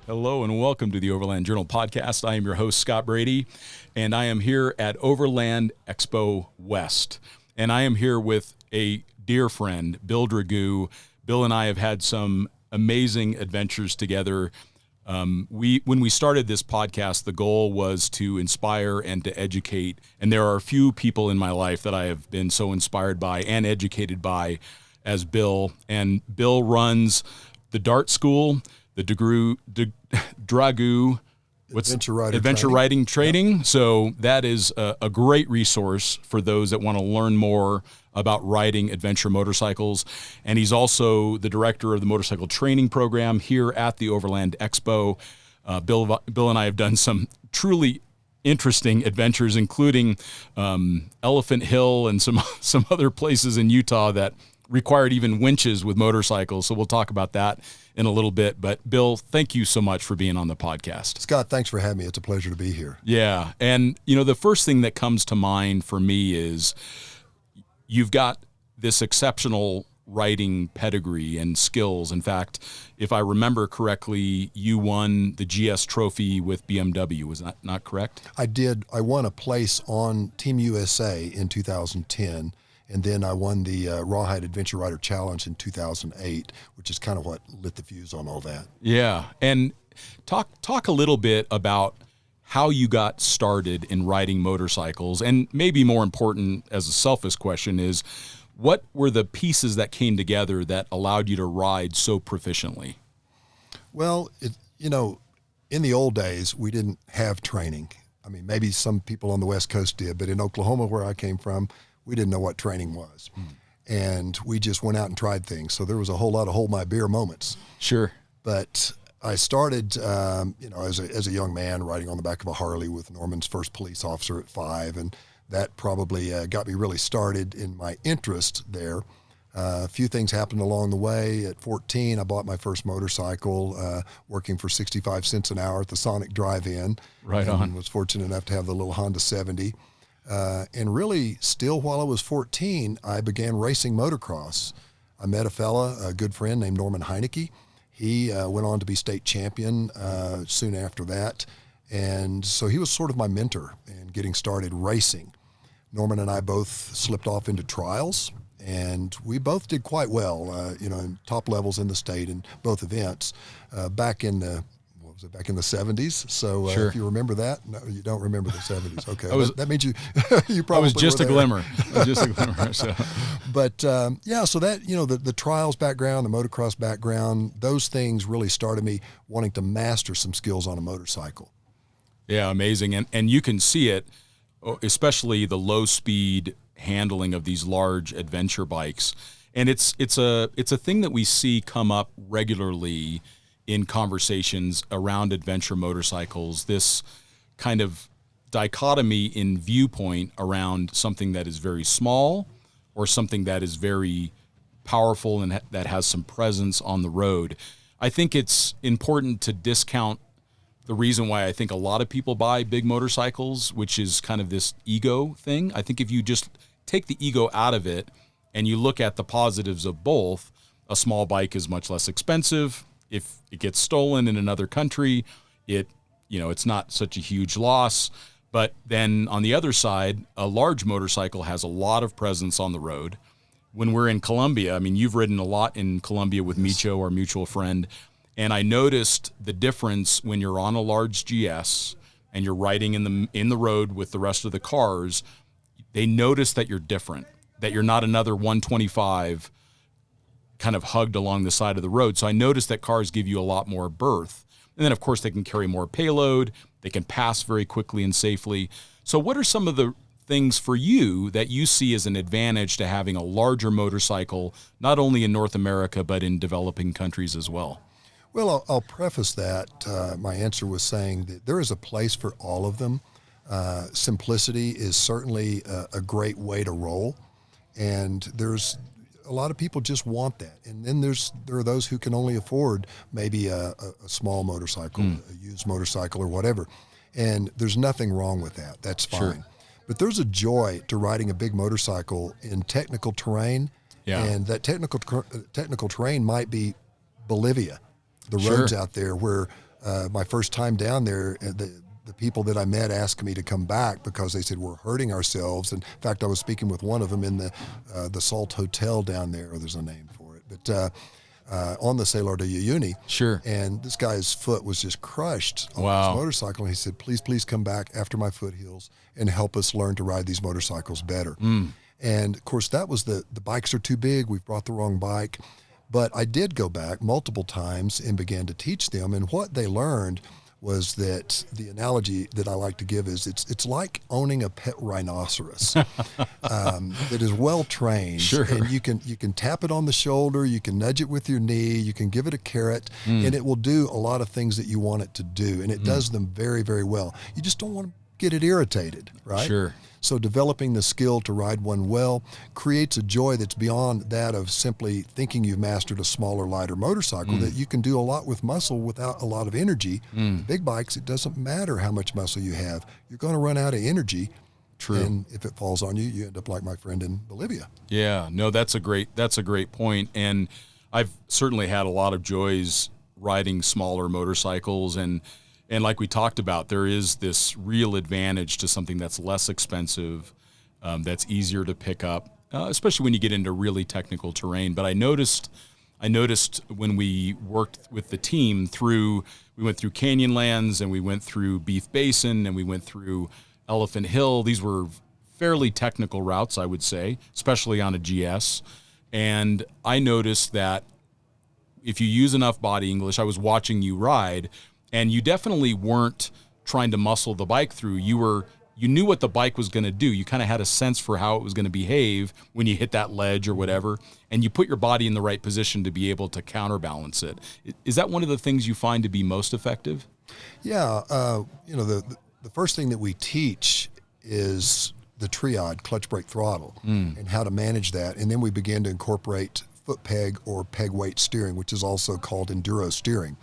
Hello and welcome to the Overland Journal podcast. I am your host, Scott Brady, and I am here at Overland Expo West. And I am here with a dear friend, Bill Dragoo. Bill and I have had some amazing adventures together. When we started this podcast, the goal was to inspire and to educate. And there are a few people in my life that I have been so inspired by and educated by as Bill. And Bill runs the Dart School, the Dragoo Adventure Riding Training. Yep. So that is a great resource for those that want to learn more about riding adventure motorcycles. And he's also the director of the motorcycle training program here at the Overland Expo. Bill and I have done some truly interesting adventures, including Elephant Hill and some other places in Utah that required even winches with motorcycles. So we'll talk about that in a little bit. But Bill, thank you so much for being on the podcast. Scott, thanks for having me. It's a pleasure to be here. Yeah. And, the first thing that comes to mind for me is you've got this exceptional riding pedigree and skills. In fact, if I remember correctly, you won the GS trophy with BMW. Was that not correct? I did. I won a place on Team USA in 2010. And then I won the Rawhide Adventure Rider Challenge in 2008, which is kind of what lit the fuse on all that. Yeah. And talk a little bit about how you got started in riding motorcycles. And maybe more important as a selfish question is, what were the pieces that came together that allowed you to ride so proficiently? Well, in the old days, we didn't have training. I mean, maybe some people on the West Coast did, but in Oklahoma, where I came from, we didn't know what training was. And we just went out and tried things. So there was a whole lot of hold my beer moments. Sure. But I started, as a young man riding on the back of a Harley with Norman's first police officer at 5. And that probably got me really started in my interest there. A few things happened along the way. At 14, I bought my first motorcycle, working for 65 cents an hour at the Sonic Drive-In. Right on. And was fortunate enough to have the little Honda 70. And really, still while I was 14, I began racing motocross. I met a good friend named Norman Heineke. He went on to be state champion soon after that. And so he was sort of my mentor in getting started racing. Norman and I both slipped off into trials, and we both did quite well, in top levels in the state in both events back in the 70s. So sure. If you remember that, no, you don't remember the 70s. Okay, that means you probably. I was just a glimmer. So. But so that the trials background, the motocross background, those things really started me wanting to master some skills on a motorcycle. Yeah, amazing, and you can see it, especially the low speed handling of these large adventure bikes, and it's a thing that we see come up regularly in conversations around adventure motorcycles, this kind of dichotomy in viewpoint around something that is very small or something that is very powerful and that has some presence on the road. I think it's important to discount the reason why I think a lot of people buy big motorcycles, which is kind of this ego thing. I think if you just take the ego out of it and you look at the positives of both, a small bike is much less expensive. If it gets stolen in another country, it's not such a huge loss. But then on the other side, a large motorcycle has a lot of presence on the road. When we're in Colombia, I mean, you've ridden a lot in Colombia with Micho, our mutual friend, and I noticed the difference when you're on a large GS and you're riding in the road with the rest of the cars. They notice that you're different, that you're not another 125 kind of hugged along the side of the road. So I noticed that cars give you a lot more berth. And then, of course, they can carry more payload. They can pass very quickly and safely. So what are some of the things for you that you see as an advantage to having a larger motorcycle, not only in North America, but in developing countries as well? Well, I'll preface that, my answer was saying that there is a place for all of them. Simplicity is certainly a great way to roll. And there's a lot of people just want that. And then there are those who can only afford maybe a small motorcycle, a used motorcycle or whatever. And there's nothing wrong with that. That's fine. Sure. But there's a joy to riding a big motorcycle in technical terrain. Yeah. And that technical terrain might be Bolivia, the roads out there where My first time down there, the people that I met asked me to come back because they said we're hurting ourselves. And in fact, I was speaking with one of them in the Salt Hotel down there, or there's a name for it, but on the Sailor de Uyuni. Sure. And this guy's foot was just crushed on Wow. his motorcycle. And he said, please come back after my foot heals and help us learn to ride these motorcycles better. And of course, that was the bikes are too big. We've brought the wrong bike. But I did go back multiple times and began to teach them. And what they learned was that the analogy that I like to give is it's like owning a pet rhinoceros that is well trained. Sure. And you can tap it on the shoulder, you can nudge it with your knee, you can give it a carrot, and it will do a lot of things that you want it to do, and it does them very, very well. You just don't want to get it irritated, right? Sure. So developing the skill to ride one well creates a joy that's beyond that of simply thinking you've mastered a smaller, lighter motorcycle, that you can do a lot with muscle without a lot of energy. The big bikes, it doesn't matter how much muscle you have. You're going to run out of energy. True. And if it falls on you, you end up like my friend in Bolivia. Yeah, no, that's a great point. And I've certainly had a lot of joys riding smaller motorcycles, and like we talked about, there is this real advantage to something that's less expensive, that's easier to pick up, especially when you get into really technical terrain. But I noticed when we worked with the team we went through Canyonlands, and we went through Beef Basin, and we went through Elephant Hill. These were fairly technical routes, I would say, especially on a GS. And I noticed that if you use enough body English, I was watching you ride, and you definitely weren't trying to muscle the bike through. You knew what the bike was going to do. You kind of had a sense for how it was going to behave when you hit that ledge or whatever, and you put your body in the right position to be able to counterbalance it. Is that one of the things you find to be most effective? Yeah, the first thing that we teach is the triad, clutch, brake, throttle, and how to manage that. And then we begin to incorporate foot peg or peg weight steering, which is also called enduro steering.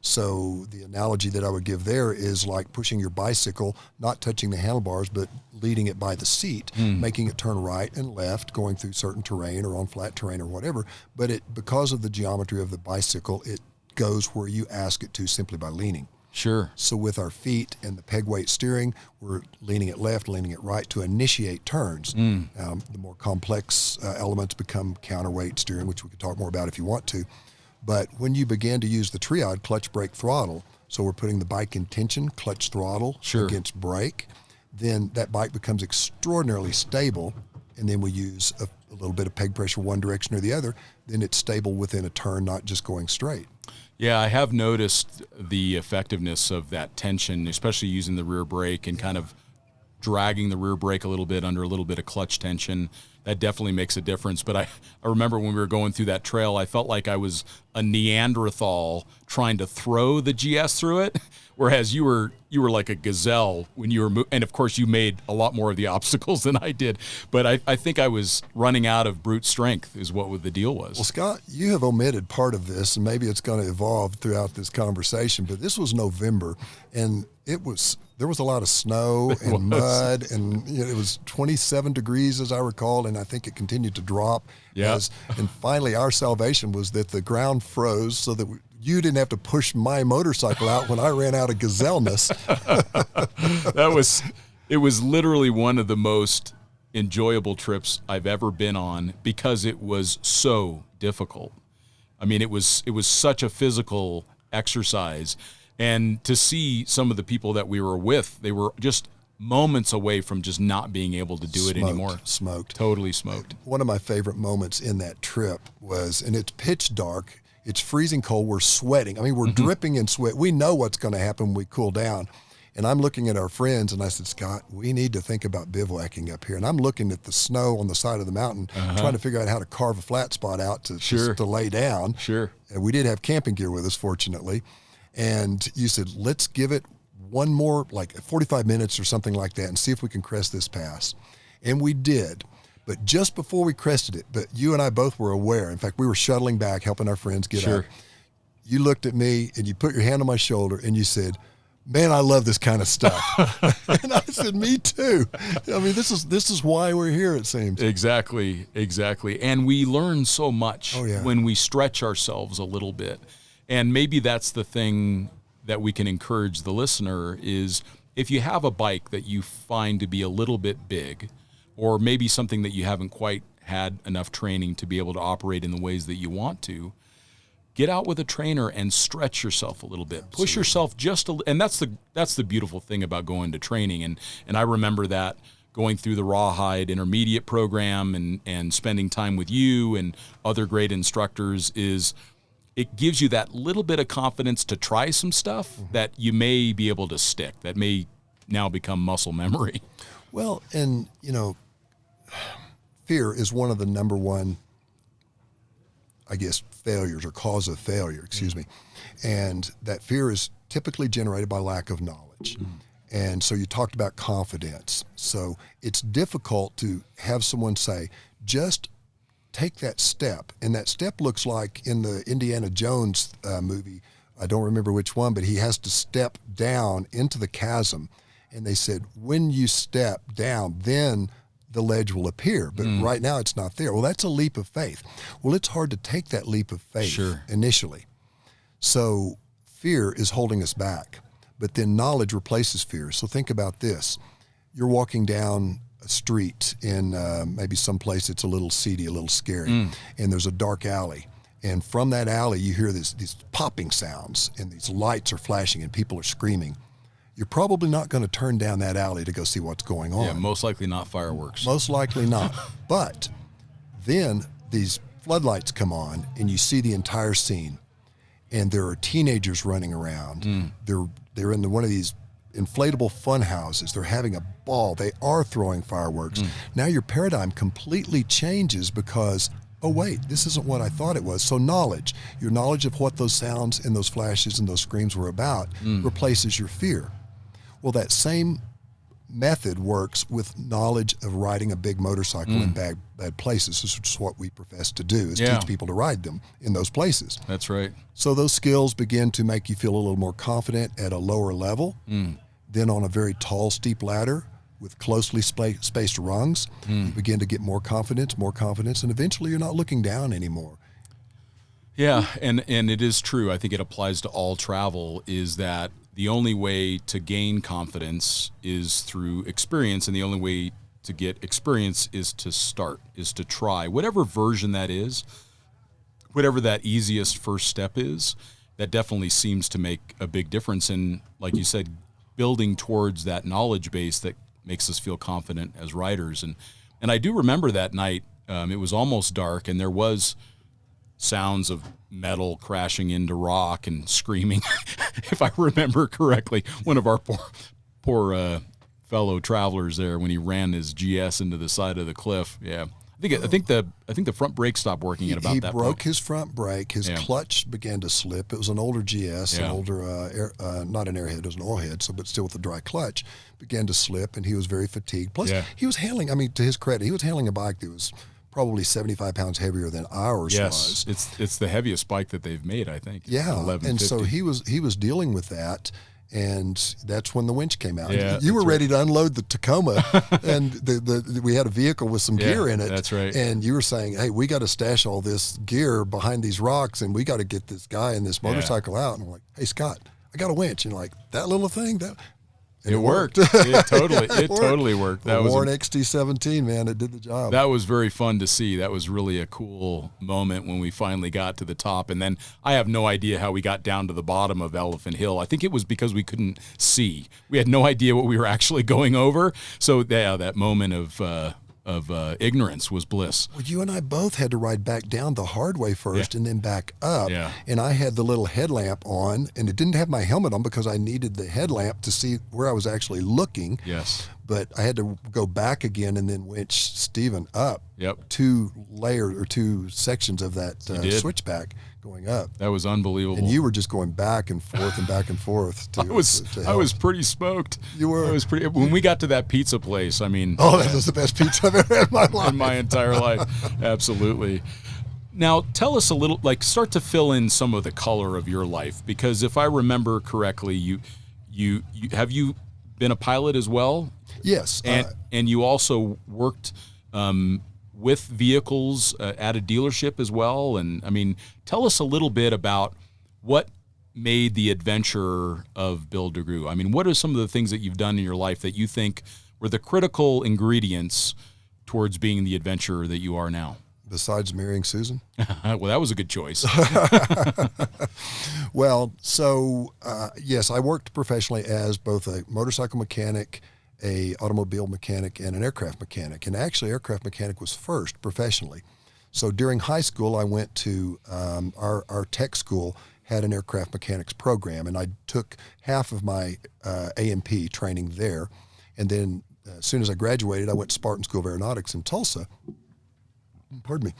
So the analogy that I would give there is like pushing your bicycle, not touching the handlebars, but leading it by the seat, making it turn right and left, going through certain terrain or on flat terrain or whatever. But because of the geometry of the bicycle, it goes where you ask it to simply by leaning. Sure. So with our feet and the peg weight steering, we're leaning it left, leaning it right to initiate turns. The more complex elements become counterweight steering, which we could talk more about if you want to. But when you begin to use the triad, clutch, brake, throttle, so we're putting the bike in tension, clutch, throttle against brake, then that bike becomes extraordinarily stable, and then we use a little bit of peg pressure one direction or the other, then it's stable within a turn, not just going straight. Yeah, I have noticed the effectiveness of that tension, especially using the rear brake and kind of dragging the rear brake a little bit under a little bit of clutch tension. That definitely makes a difference. But I remember when we were going through that trail, I felt like I was a Neanderthal trying to throw the GS through it, whereas you were like a gazelle when you were and of course you made a lot more of the obstacles than I did. But I think I was running out of brute strength is what the deal was. Well, Scott, you have omitted part of this, and maybe it's going to evolve throughout this conversation, but this was November, and there was a lot of snow and mud, and it was 27 degrees as I recall, and I think it continued to drop. Yeah. And finally our salvation was that the ground froze so that you didn't have to push my motorcycle out when I ran out of gazelleness. It was literally one of the most enjoyable trips I've ever been on because it was so difficult. I mean, it was such a physical exercise. And to see some of the people that we were with, they were just moments away from just not being able to do it anymore. Smoked. Totally smoked. One of my favorite moments in that trip was, and it's pitch dark, it's freezing cold, we're sweating. I mean, we're dripping in sweat. We know what's going to happen when we cool down. And I'm looking at our friends, and I said, Scott, we need to think about bivouacking up here. And I'm looking at the snow on the side of the mountain, trying to figure out how to carve a flat spot out to lay down. Sure. And we did have camping gear with us, fortunately. And you said, let's give it one more, like 45 minutes or something like that, and see if we can crest this pass. And we did. But just before we crested it, but you and I both were aware. In fact, we were shuttling back, helping our friends get up. You looked at me, and you put your hand on my shoulder, and you said, man, I love this kind of stuff. And I said, me too. I mean, this is why we're here, it seems. Exactly. And we learn so much when we stretch ourselves a little bit. And maybe that's the thing that we can encourage the listener is, if you have a bike that you find to be a little bit big, or maybe something that you haven't quite had enough training to be able to operate in the ways that you want to, get out with a trainer and stretch yourself a little bit. Absolutely. Push yourself and that's the beautiful thing about going to training. And I remember that going through the Rawhide intermediate program and spending time with you and other great instructors is it gives you that little bit of confidence to try some stuff that you may be able to stick, that may now become muscle memory. Well, and, fear is one of the number one, I guess, failures or cause of failure, excuse me. And that fear is typically generated by lack of knowledge. And so you talked about confidence. So it's difficult to have someone say, just take that step. And that step looks like in the Indiana Jones movie, I don't remember which one, but he has to step down into the chasm. And they said, when you step down, then the ledge will appear. But right now it's not there. Well, that's a leap of faith. Well, it's hard to take that leap of faith initially. So fear is holding us back. But then knowledge replaces fear. So think about this. You're walking down a street in maybe someplace that's a little seedy, a little scary, and there's a dark alley. And from that alley, you hear these popping sounds, and these lights are flashing, and people are screaming. You're probably not going to turn down that alley to go see what's going on. Yeah, most likely not fireworks. Most likely not. But then these floodlights come on, and you see the entire scene. And there are teenagers running around. They're in one of these inflatable fun houses. They're having a ball. They are throwing fireworks. Now your paradigm completely changes because, oh wait, this isn't what I thought it was. So your knowledge of what those sounds and those flashes and those screams were about replaces your fear. Well, that same method works with knowledge of riding a big motorcycle in bad places. This is what we profess to do, is teach people to ride them in those places. That's right. So those skills begin to make you feel a little more confident at a lower level. Then on a very tall, steep ladder with closely spaced rungs, you begin to get more confidence, and eventually you're not looking down anymore. Yeah, and it is true. I think it applies to all travel, is that the only way to gain confidence is through experience, and the only way to get experience is to start, is to try. Whatever version that is, whatever that easiest first step is, that definitely seems to make a big difference in, like you said, building towards that knowledge base that makes us feel confident as riders. And I do remember that night, it was almost dark, and there was sounds of metal crashing into rock and screaming, if I remember correctly. One of our poor fellow travelers there, when he ran his GS into the side of the cliff. Yeah, I think the front brake stopped working at about that point. He broke his front brake. His clutch began to slip. It was an older GS, an older not an airhead, it was an oil head, but still with a dry clutch. Began to slip, and he was very fatigued. Plus, he was handling. I mean, to his credit, he was handling a bike that was probably 75 pounds heavier than ours was. It's the heaviest bike that they've made, I think. Yeah, and so he was dealing with that, and that's when the winch came out. Yeah, you were ready to unload the Tacoma, and we had a vehicle with some gear in it. That's right. And you were saying, hey, we got to stash all this gear behind these rocks, and we got to get this guy and this motorcycle out. And I'm like, hey, Scott, I got a winch. And you're like, that little thing? It worked. It totally worked. That was Warren XT17, man. It did the job. That was very fun to see. That was really a cool moment when we finally got to the top. And then I have no idea how we got down to the bottom of Elephant Hill. I think it was because we couldn't see. We had no idea what we were actually going over. So that moment of ignorance was bliss. Well, you and I both had to ride back down the hard way first and then back up. Yeah. And I had the little headlamp on, and it didn't have my helmet on because I needed the headlamp to see where I was actually looking. Yes. But I had to go back again and then winch Stephen up. Yep. 2 sections of that switchback going up. That was unbelievable. And you were just going back and forth and back and forth. I was pretty stoked. You were. When we got to that pizza place, I mean. Oh, that was the best pizza I've ever had in my life. In my entire life. Absolutely. Now, tell us a little, start to fill in some of the color of your life, because if I remember correctly, you have you been a pilot as well? Yes. And you also worked with vehicles at a dealership as well. And I mean, tell us a little bit about what made the adventure of Bill Dragoo? I mean, what are some of the things that you've done in your life that you think were the critical ingredients towards being the adventurer that you are now? Besides marrying Susan? Well, that was a good choice. Well, so yes, I worked professionally as both a motorcycle mechanic, a automobile mechanic, and an aircraft mechanic. And actually, aircraft mechanic was first professionally. So during high school, I went to our tech school had an aircraft mechanics program, and I took half of my A&P training there. And then as soon as I graduated, I went to Spartan School of Aeronautics in Tulsa. Pardon me.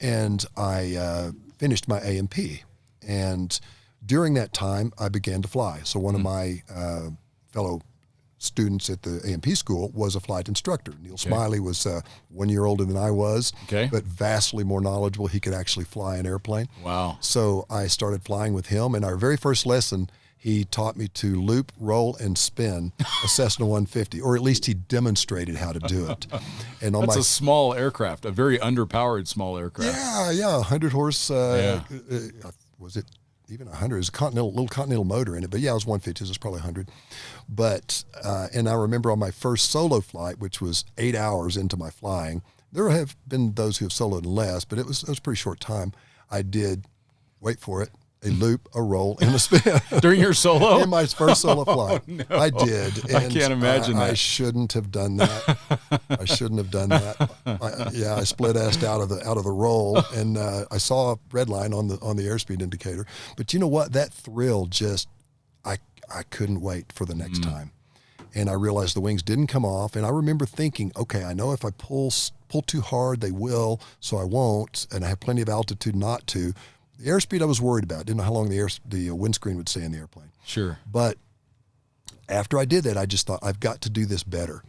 And I finished my A&P. And during that time, I began to fly. So one of my fellow students at the A&P school was a flight instructor. Neil Smiley was 1 year older than I was, but vastly more knowledgeable. He could actually fly an airplane. Wow. So I started flying with him. And our very first lesson, he taught me to loop, roll, and spin a Cessna 150, or at least he demonstrated how to do it. And on That's a small aircraft, a very underpowered small aircraft. Yeah, 100 horse. Was it even 100? It was a little Continental motor in it, but yeah, it was 150. It was probably 100. But and I remember on my first solo flight, which was 8 hours into my flying. There have been those who have soloed in less, but it was a pretty short time. I did, wait for it, a loop, a roll, and a spin. During your solo? In my first solo flight. No. I did. And I can't imagine that. I shouldn't have done that. I shouldn't have done that. I split-assed out of the roll, and I saw a red line on the airspeed indicator. But you know what? That thrill just, I couldn't wait for the next time. And I realized the wings didn't come off, and I remember thinking, okay, I know if I pull too hard, they will, so I won't, and I have plenty of altitude not to. The airspeed I was worried about. Didn't know how long the windscreen would stay in the airplane. Sure. But after I did that, I just thought, I've got to do this better.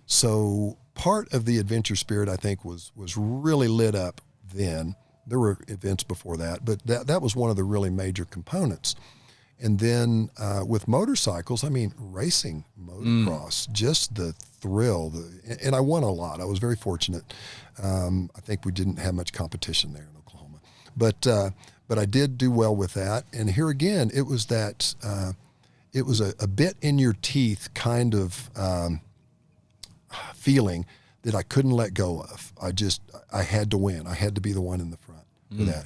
So part of the adventure spirit, I think, was really lit up then. There were events before that, but that was one of the really major components. And then with motorcycles, I mean, racing motocross, just the thrill. And I won a lot. I was very fortunate. I think we didn't have much competition there in Oklahoma. But I did do well with that. And here again, it was that it was a bit in your teeth kind of feeling that I couldn't let go of. I had to win. I had to be the one in the front for that.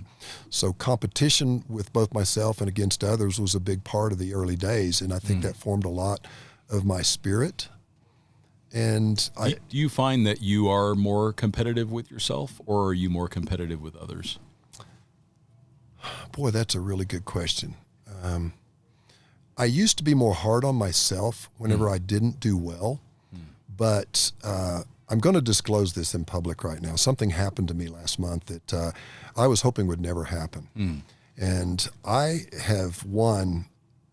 So competition with both myself and against others was a big part of the early days. And I think that formed a lot of my spirit. And do you find that you are more competitive with yourself, or are you more competitive with others? Boy, that's a really good question. I used to be more hard on myself whenever I didn't do well, but I'm going to disclose this in public right now. Something happened to me last month that I was hoping would never happen. And I have won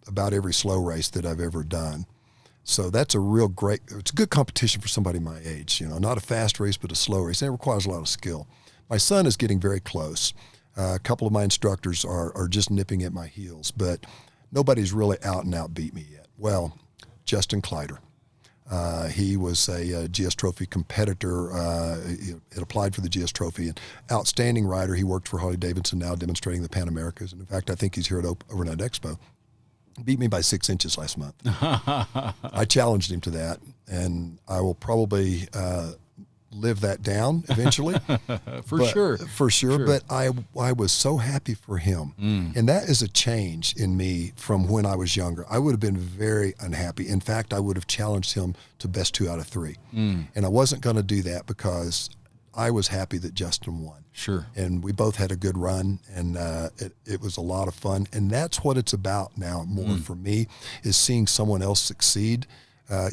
about every slow race that I've ever done. So that's it's a good competition for somebody my age, not a fast race, but a slow race. And it requires a lot of skill. My son is getting very close. A couple of my instructors are just nipping at my heels, but nobody's really out and out beat me yet. Well, Justin Kleider. He was a GS Trophy competitor. He had applied for the GS Trophy. An outstanding rider. He worked for Harley-Davidson now, demonstrating the Pan Americas. And in fact, I think he's here at Overland Expo. Beat me by 6 inches last month. I challenged him to that, and I will probably live that down eventually. For sure. But I was so happy for him. And that is a change in me from when I was younger. I would have been very unhappy. In fact, I would have challenged him to best 2 out of 3. And I wasn't going to do that because I was happy that Justin won. Sure. And we both had a good run, and it was a lot of fun. And that's what it's about now more for me, is seeing someone else succeed.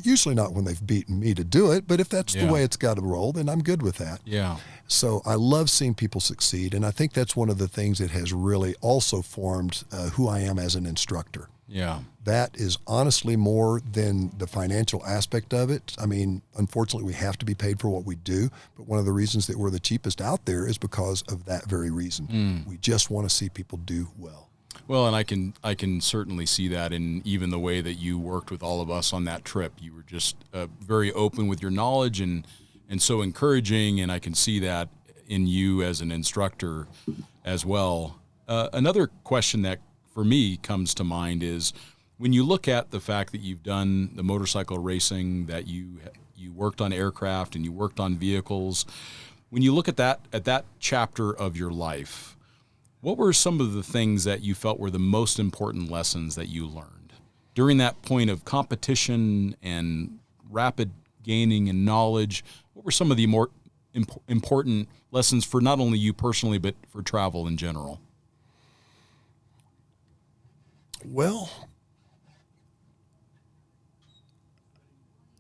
Usually not when they've beaten me to do it, but if that's the way it's got to roll, then I'm good with that. Yeah. So I love seeing people succeed, and I think that's one of the things that has really also formed who I am as an instructor. Yeah. That is honestly more than the financial aspect of it. I mean, unfortunately, we have to be paid for what we do, but one of the reasons that we're the cheapest out there is because of that very reason. We just want to see people do well. Well, and I can certainly see that in even the way that you worked with all of us on that trip. You were just very open with your knowledge and so encouraging, and I can see that in you as an instructor as well. Another question that for me comes to mind is when you look at the fact that you've done the motorcycle racing, that you worked on aircraft and you worked on vehicles. When you look at that chapter of your life, what were some of the things that you felt were the most important lessons that you learned during that point of competition and rapid gaining and knowledge? What were some of the more important lessons for not only you personally, but for travel in general? Well,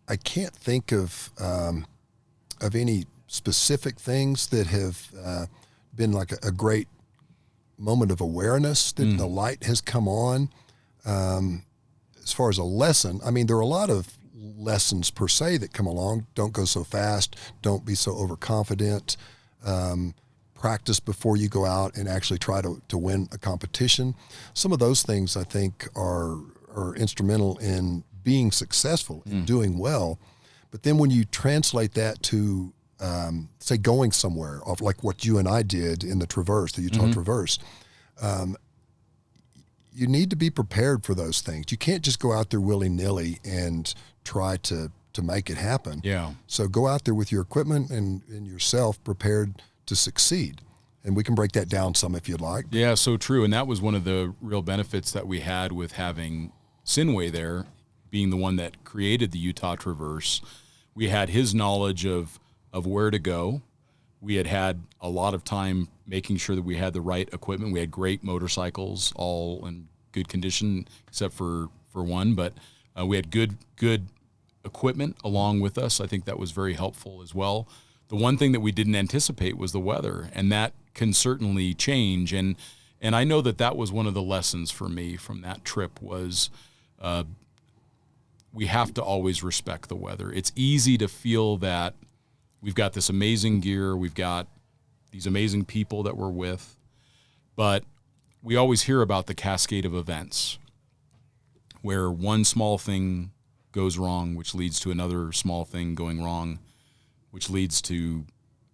I can't think of any specific things that have been like a great moment of awareness that the light has come on. As far as a lesson, I mean, there are a lot of lessons per se that come along. Don't go so fast. Don't be so overconfident. Practice before you go out and actually try to win a competition. Some of those things I think are instrumental in being successful, in doing well. But then when you translate that to, say, going somewhere, off like what you and I did in the Traverse, the Utah Traverse, you need to be prepared for those things. You can't just go out there willy-nilly and try to make it happen. Yeah. So go out there with your equipment and yourself prepared to succeed. And we can break that down some if you'd like. Yeah, so true. And that was one of the real benefits that we had with having Sinway there, being the one that created the Utah Traverse. We had his knowledge of where to go. We had a lot of time making sure that we had the right equipment. We had great motorcycles, all in good condition, except for one. But we had good equipment along with us. I think that was very helpful as well. The one thing that we didn't anticipate was the weather, and that can certainly change. And I know that was one of the lessons for me from that trip was we have to always respect the weather. It's easy to feel that we've got this amazing gear, we've got these amazing people that we're with, but we always hear about the cascade of events where one small thing goes wrong, which leads to another small thing going wrong, which leads to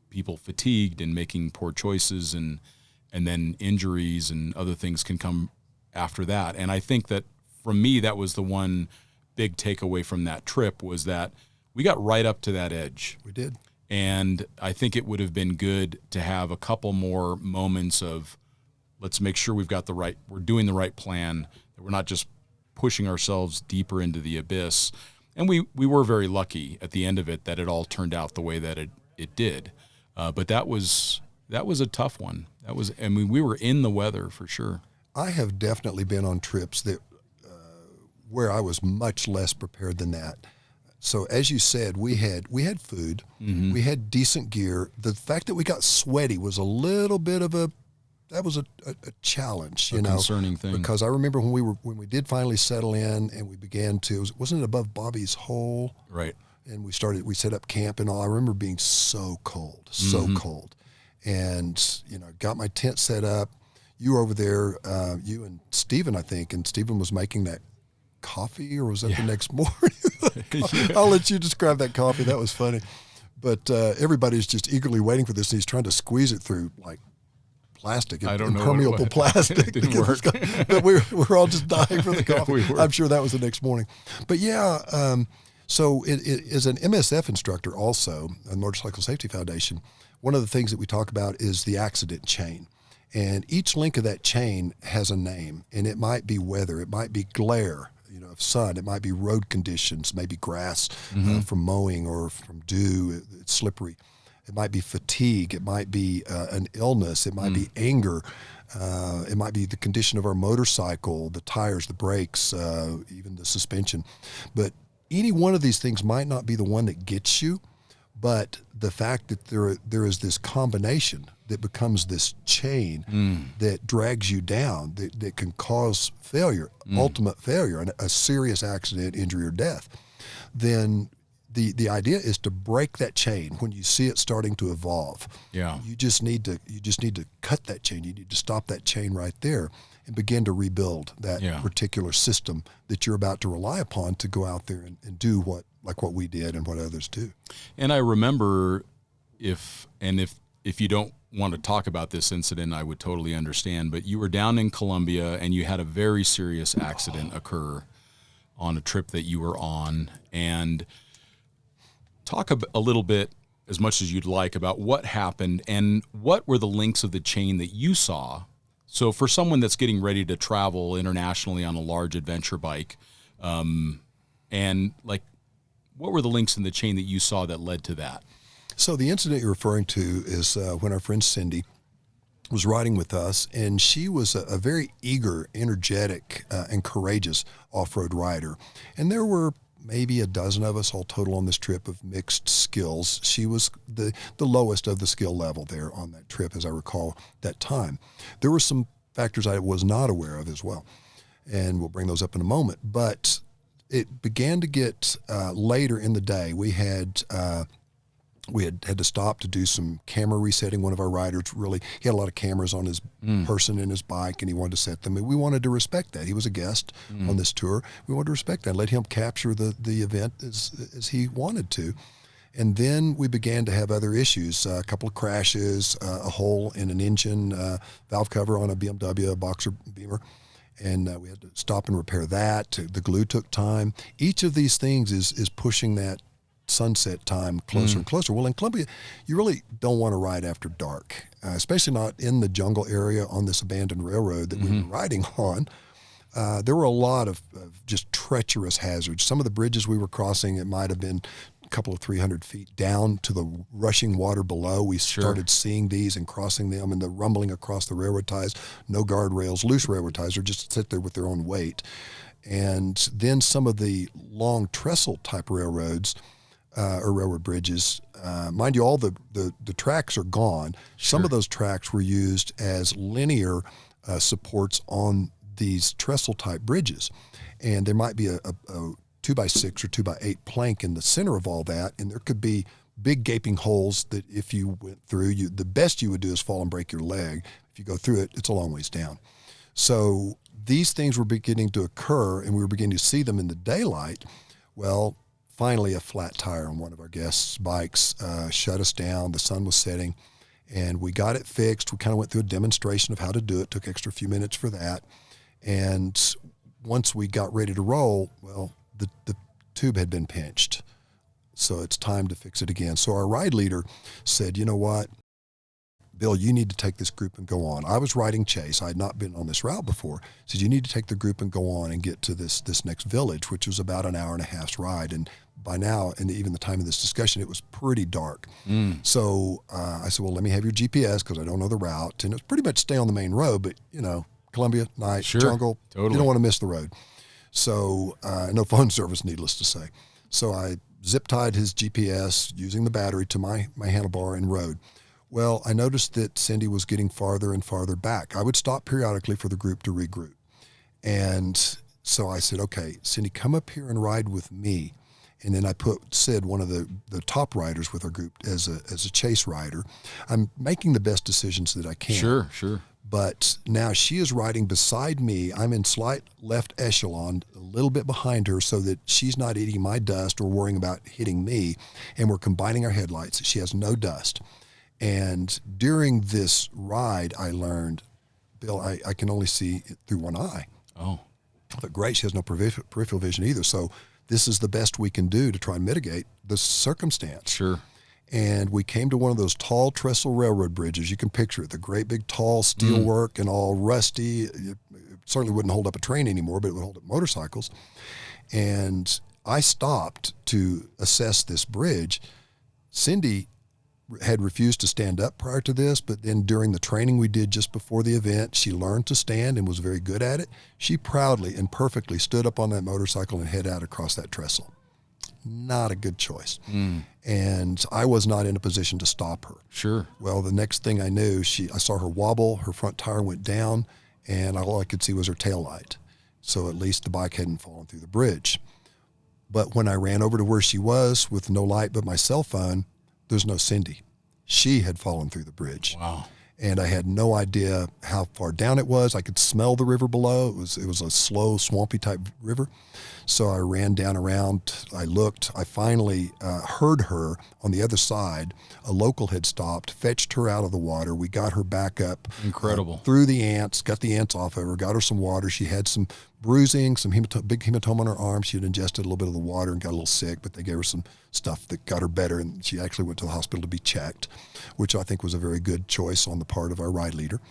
people fatigued and making poor choices, and then injuries and other things can come after that. And I think that for me, that was the one big takeaway from that trip, was that we got right up to that edge. We did. And I think it would have been good to have a couple more moments of, let's make sure we're doing the right plan, that we're not just pushing ourselves deeper into the abyss. And we were very lucky at the end of it that it all turned out the way that it did. But that was a tough one. We were in the weather for sure. I have definitely been on trips that where I was much less prepared than that. So as you said, we had food, we had decent gear. The fact that we got sweaty was a little bit of a challenge, concerning thing. Because I remember when we did finally settle in and we began to, wasn't it above Bobby's Hole? Right. And we set up camp and all. I remember being so cold, and got my tent set up. You were over there, you and Stephen, I think, and Stephen was making that coffee, or was that the next morning? I'll let you describe that coffee. That was funny. But everybody's just eagerly waiting for this, and he's trying to squeeze it through like plastic, impermeable plastic. It didn't work. But we're all just dying for the coffee. We were. I'm sure that was the next morning. But so it as an MSF instructor also, a Motorcycle Safety Foundation, one of the things that we talk about is the accident chain. And each link of that chain has a name, and it might be weather, it might be glare, of sun, it might be road conditions, maybe grass from mowing or from dew, it's slippery. It might be fatigue, it might be an illness, it might be anger, it might be the condition of our motorcycle, the tires, the brakes, even the suspension. But any one of these things might not be the one that gets you, but the fact that there is this combination that becomes this chain that drags you down, that can cause failure, ultimate failure, and a serious accident, injury, or death, then the idea is to break that chain when you see it starting to evolve. Yeah. You just need to cut that chain. You need to stop that chain right there and begin to rebuild that particular system that you're about to rely upon to go out there and do what we did and what others do. And I remember if you don't want to talk about this incident, I would totally understand. But you were down in Colombia and you had a very serious accident occur on a trip that you were on. And talk a little bit, as much as you'd like, about what happened and what were the links of the chain that you saw. So for someone that's getting ready to travel internationally on a large adventure bike, and like, what were the links in the chain that you saw that led to that? So the incident you're referring to is when our friend Cindy was riding with us, and she was a very eager, energetic, and courageous off-road rider. And there were maybe a dozen of us all total on this trip of mixed skills. She was the lowest of the skill level there on that trip, as I recall that time. There were some factors I was not aware of as well, and we'll bring those up in a moment. But it began to get later in the day. We had to stop to do some camera resetting. One of our riders he had a lot of cameras on his person and his bike, and he wanted to set them. And we wanted to respect that. He was a guest on this tour. We wanted to respect that, let him capture the event as he wanted to. And then we began to have other issues, a couple of crashes, a hole in an engine, valve cover on a BMW, a Boxer Beamer. And we had to stop and repair that. The glue took time. Each of these things is pushing that sunset time closer and closer. Well, in Colombia, you really don't want to ride after dark, especially not in the jungle area on this abandoned railroad that we were riding on. There were a lot of just treacherous hazards. Some of the bridges we were crossing, it might have been a couple of 300 feet down to the rushing water below. We started seeing these and crossing them, and the rumbling across the railroad ties. No guardrails, loose railroad ties, or just sit there with their own weight. And then some of the long trestle type railroads, or railroad bridges. Mind you, all the tracks are gone. Some of those tracks were used as linear supports on these trestle-type bridges. And there might be a 2x6 or 2x8 plank in the center of all that, and there could be big gaping holes that if you went through, the best you would do is fall and break your leg. If you go through it, it's a long ways down. So these things were beginning to occur, and we were beginning to see them in the daylight. Well, finally, a flat tire on one of our guests' bikes shut us down. The sun was setting, and we got it fixed. We kind of went through a demonstration of how to do it. Took extra few minutes for that. And once we got ready to roll, well, the tube had been pinched. So it's time to fix it again. So our ride leader said, you know what, Bill, you need to take this group and go on. I was riding Chase. I had not been on this route before. He said, you need to take the group and go on and get to this next village, which was about an hour and a half's ride. And by now, and even the time of this discussion, it was pretty dark. So I said, well, let me have your GPS because I don't know the route. And it was pretty much stay on the main road, but, Columbia, night, jungle, you don't want to miss the road. So no phone service, needless to say. So I zip-tied his GPS using the battery to my handlebar and rode. Well, I noticed that Cindy was getting farther and farther back. I would stop periodically for the group to regroup. And so I said, okay, Cindy, come up here and ride with me. And then I put Sid, one of the top riders with our group, as a chase rider. I'm making the best decisions that I can. Sure. But now she is riding beside me. I'm in slight left echelon, a little bit behind her, so that she's not eating my dust or worrying about hitting me. And we're combining our headlights. She has no dust. And during this ride, I learned, Bill, I can only see through one eye. Oh. I thought, great, she has no peripheral vision either. So this is the best we can do to try and mitigate the circumstance. Sure. And we came to one of those tall trestle railroad bridges. You can picture it, the great big tall steel work and all rusty. It certainly wouldn't hold up a train anymore, but it would hold up motorcycles. And I stopped to assess this bridge. Cindy had refused to stand up prior to this, but then during the training we did just before the event, she learned to stand and was very good at it. She proudly and perfectly stood up on that motorcycle and head out across that trestle. Not a good choice. And I was not in a position to stop her. Sure. Well, the next thing I knew, I saw her wobble, her front tire went down, and all I could see was her tail light. So at least the bike hadn't fallen through the bridge. But when I ran over to where she was with no light but my cell phone, there's no Cindy. She had fallen through the bridge. Wow. and I had no idea how far down it was. I could smell the river below. It was a slow, swampy type river. So I ran down around. I looked. I finally heard her on the other side. A local had stopped, fetched her out of the water. We got her back up. Incredible. Through the ants, got the ants off of her, got her some water. She had some bruising, some big hematoma on her arm. She had ingested a little bit of the water and got a little sick, but they gave her some stuff that got her better, and she actually went to the hospital to be checked, which I think was a very good choice on the part of our ride leader.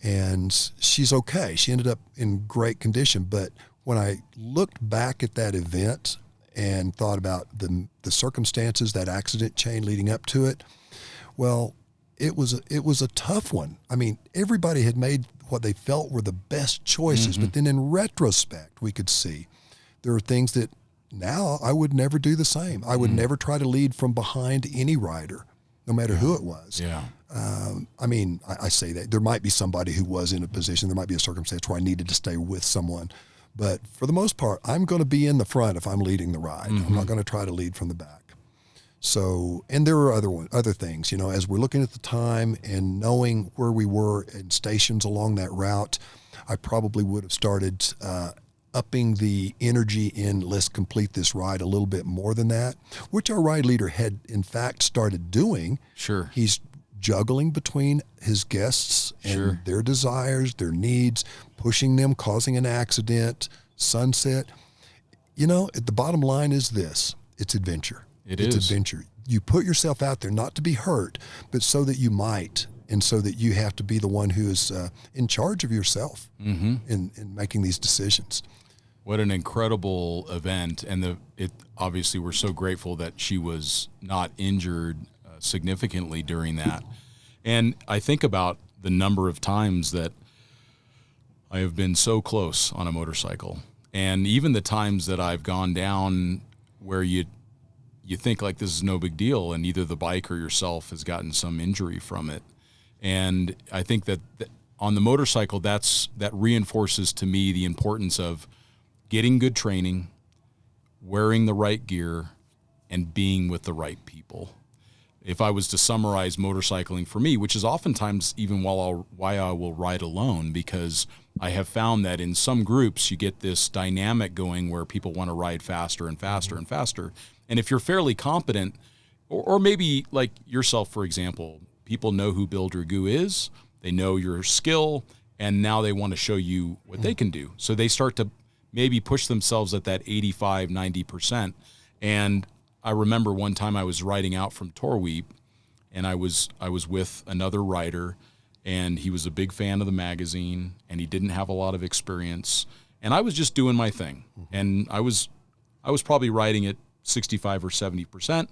And she's okay. She ended up in great condition, but when I looked back at that event and thought about the circumstances, that accident chain leading up to it, well, it was a tough one. I mean, everybody had made what they felt were the best choices, but then in retrospect, we could see there are things that now I would never do the same. I would never try to lead from behind any rider, no matter who it was. Yeah. I mean, I say that there might be somebody who was in a position, there might be a circumstance where I needed to stay with someone. But for the most part, I'm going to be in the front if I'm leading the ride. I'm not going to try to lead from the back. So, and there were other things, as we're looking at the time and knowing where we were in stations along that route, I probably would have started upping the energy in let's complete this ride a little bit more than that, which our ride leader had in fact started doing. Sure. He's juggling between his guests and their desires, their needs, pushing them, causing an accident, sunset. The bottom line is this: it's adventure. It's adventure. You put yourself out there not to be hurt, but so that you might, and so that you have to be the one who is in charge of yourself in making these decisions. What an incredible event. And obviously we're so grateful that she was not injured significantly during that. And I think about the number of times that I have been so close on a motorcycle, and even the times that I've gone down where you think like this is no big deal, and either the bike or yourself has gotten some injury from it. And I think that on the motorcycle, that reinforces to me the importance of getting good training, wearing the right gear, and being with the right people. If I was to summarize motorcycling for me, which is oftentimes even why I will ride alone, because I have found that in some groups you get this dynamic going where people want to ride faster and faster and faster. And if you're fairly competent, or maybe like yourself, for example, people know who Bill Dragoo is, they know your skill, and now they want to show you what they can do. So they start to maybe push themselves at that 85, 90%. And I remember one time I was riding out from Torweep, and I was with another rider, and he was a big fan of the magazine, and he didn't have a lot of experience, and I was just doing my thing. And I was probably riding at 65 or 70%,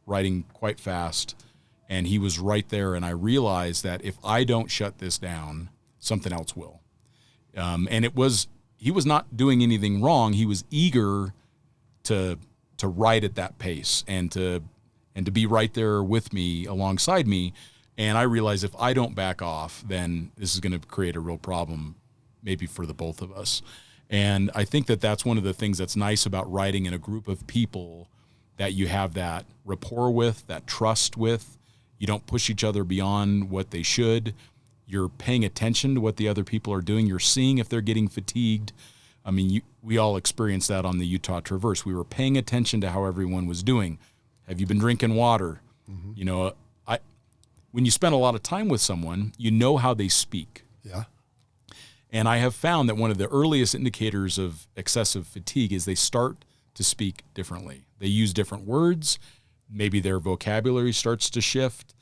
riding quite fast, and he was right there, and I realized that if I don't shut this down, something else will. And he was not doing anything wrong. He was eager to ride at that pace and to be right there with me, alongside me. And I realized if I don't back off, then this is going to create a real problem, maybe for the both of us. And I think that that's one of the things that's nice about riding in a group of people that you have that rapport with, that trust with. You don't push each other beyond what they should. You're paying attention to what the other people are doing. You're seeing if they're getting fatigued. I mean, we all experienced that on the Utah Traverse. We were paying attention to how everyone was doing. Have you been drinking water? When you spend a lot of time with someone, you know how they speak. Yeah. And I have found that one of the earliest indicators of excessive fatigue is they start to speak differently. They use different words. Maybe their vocabulary starts to shift.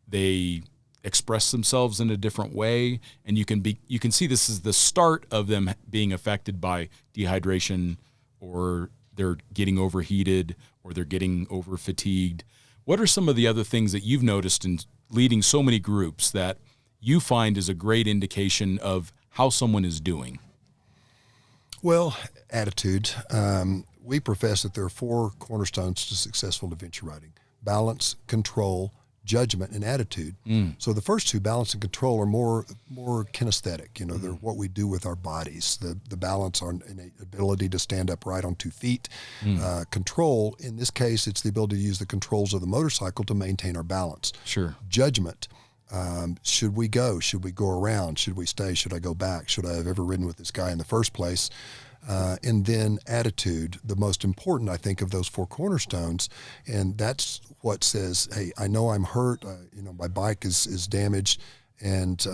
They express themselves in a different way, and you can see this is the start of them being affected by dehydration, or they're getting overheated, or they're getting over fatigued. What are some of the other things that you've noticed in leading so many groups that you find is a great indication of how someone is doing? Well, attitude. We profess that there are 4 cornerstones to successful adventure riding: balance, control, judgment, and attitude. So the first 2, balance and control, are more kinesthetic. They're what we do with our bodies. The balance, our innate ability to stand upright on 2 feet. Control, in this case, it's the ability to use the controls of the motorcycle to maintain our balance. Sure. Judgment, Should we go? Should we go around? Should we stay? Should I go back? Should I have ever ridden with this guy in the first place? And then attitude, the most important, I think, of those four cornerstones. And that's what says, hey, I know I'm hurt. My bike is damaged, and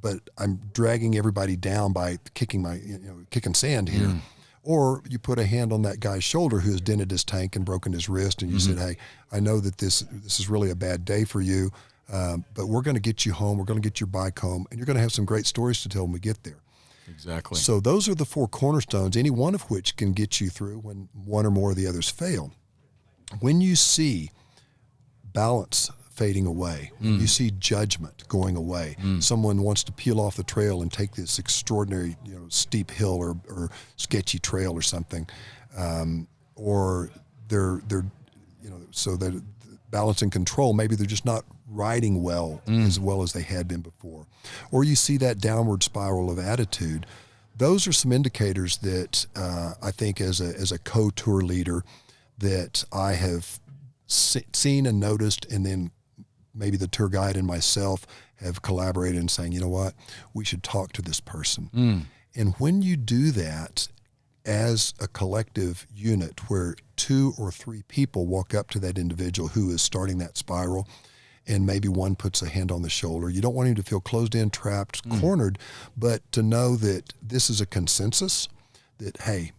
but I'm dragging everybody down by kicking sand here. Or you put a hand on that guy's shoulder who has dented his tank and broken his wrist, and you said, hey, I know that this is really a bad day for you, but we're going to get you home. We're going to get your bike home, and you're going to have some great stories to tell when we get there. Exactly. So those are the four cornerstones, any one of which can get you through when one or more of the others fail. When you see balance fading away, you see judgment going away, someone wants to peel off the trail and take this extraordinary, steep hill or sketchy trail or something, or they're so that balance and control, maybe they're just not riding well as they had been before. Or you see that downward spiral of attitude. Those are some indicators that I think as a co-tour leader that I have seen and noticed, and then maybe the tour guide and myself have collaborated in saying, you know what, we should talk to this person. And when you do that as a collective unit where 2 or 3 people walk up to that individual who is starting that spiral, and maybe one puts a hand on the shoulder. You don't want him to feel closed in, trapped, cornered, but to know that this is a consensus that, hey,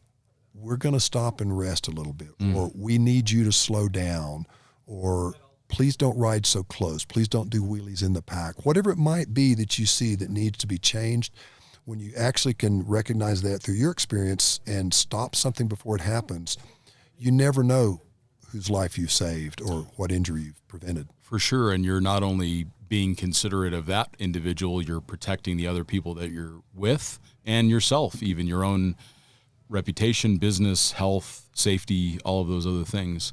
we're going to stop and rest a little bit, or we need you to slow down, or please don't ride so close. Please don't do wheelies in the pack. Whatever it might be that you see that needs to be changed, when you actually can recognize that through your experience and stop something before it happens, you never know whose life you've saved or what injury you've prevented. For sure, and you're not only being considerate of that individual, you're protecting the other people that you're with and yourself, even your own reputation, business, health, safety, all of those other things.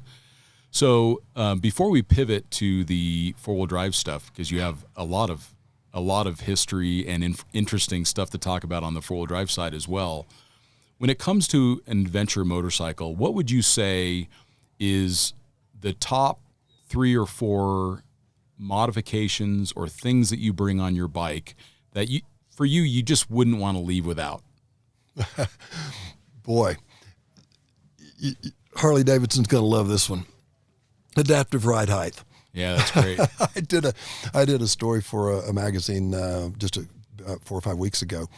So before we pivot to the four-wheel drive stuff, because you have a lot of history and interesting stuff to talk about on the four-wheel drive side as well, when it comes to an adventure motorcycle, what would you say is the top 3 or 4 modifications or things that you bring on your bike that you just wouldn't want to leave without? Boy, Harley Davidson's going to love this one. Adaptive ride height. Yeah, that's great. I did a story for a magazine just 4 or 5 weeks ago,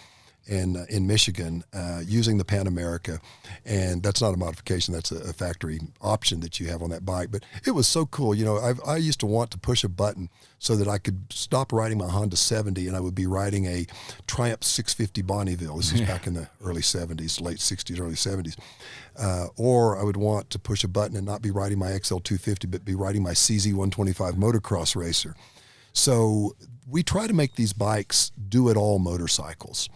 and in Michigan, using the Pan America, and that's not a modification, that's a factory option that you have on that bike. But it was so cool. I used to want to push a button so that I could stop riding my Honda 70 and I would be riding a Triumph 650 Bonneville. This is back in the early 70s, late 60s, early 70s. Or I would want to push a button and not be riding my XL 250, but be riding my CZ 125 motocross racer. So we try to make these bikes do-it-all motorcycles.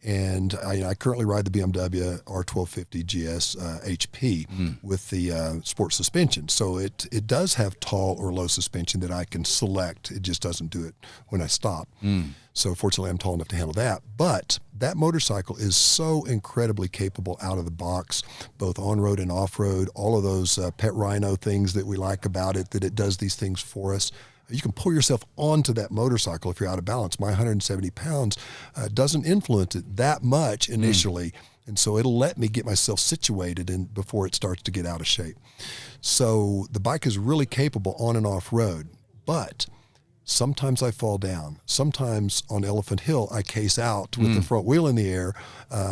And I currently ride the BMW R1250 GS HP with the sport suspension. So it does have tall or low suspension that I can select. It just doesn't do it when I stop. So fortunately, I'm tall enough to handle that. But that motorcycle is so incredibly capable out of the box, both on-road and off-road, all of those pet rhino things that we like about it, that it does these things for us. You can pull yourself onto that motorcycle if you're out of balance. My 170 pounds doesn't influence it that much initially, and so it'll let me get myself situated before it starts to get out of shape. So the bike is really capable on and off road, but sometimes I fall down. Sometimes on Elephant Hill, I case out with the front wheel in the air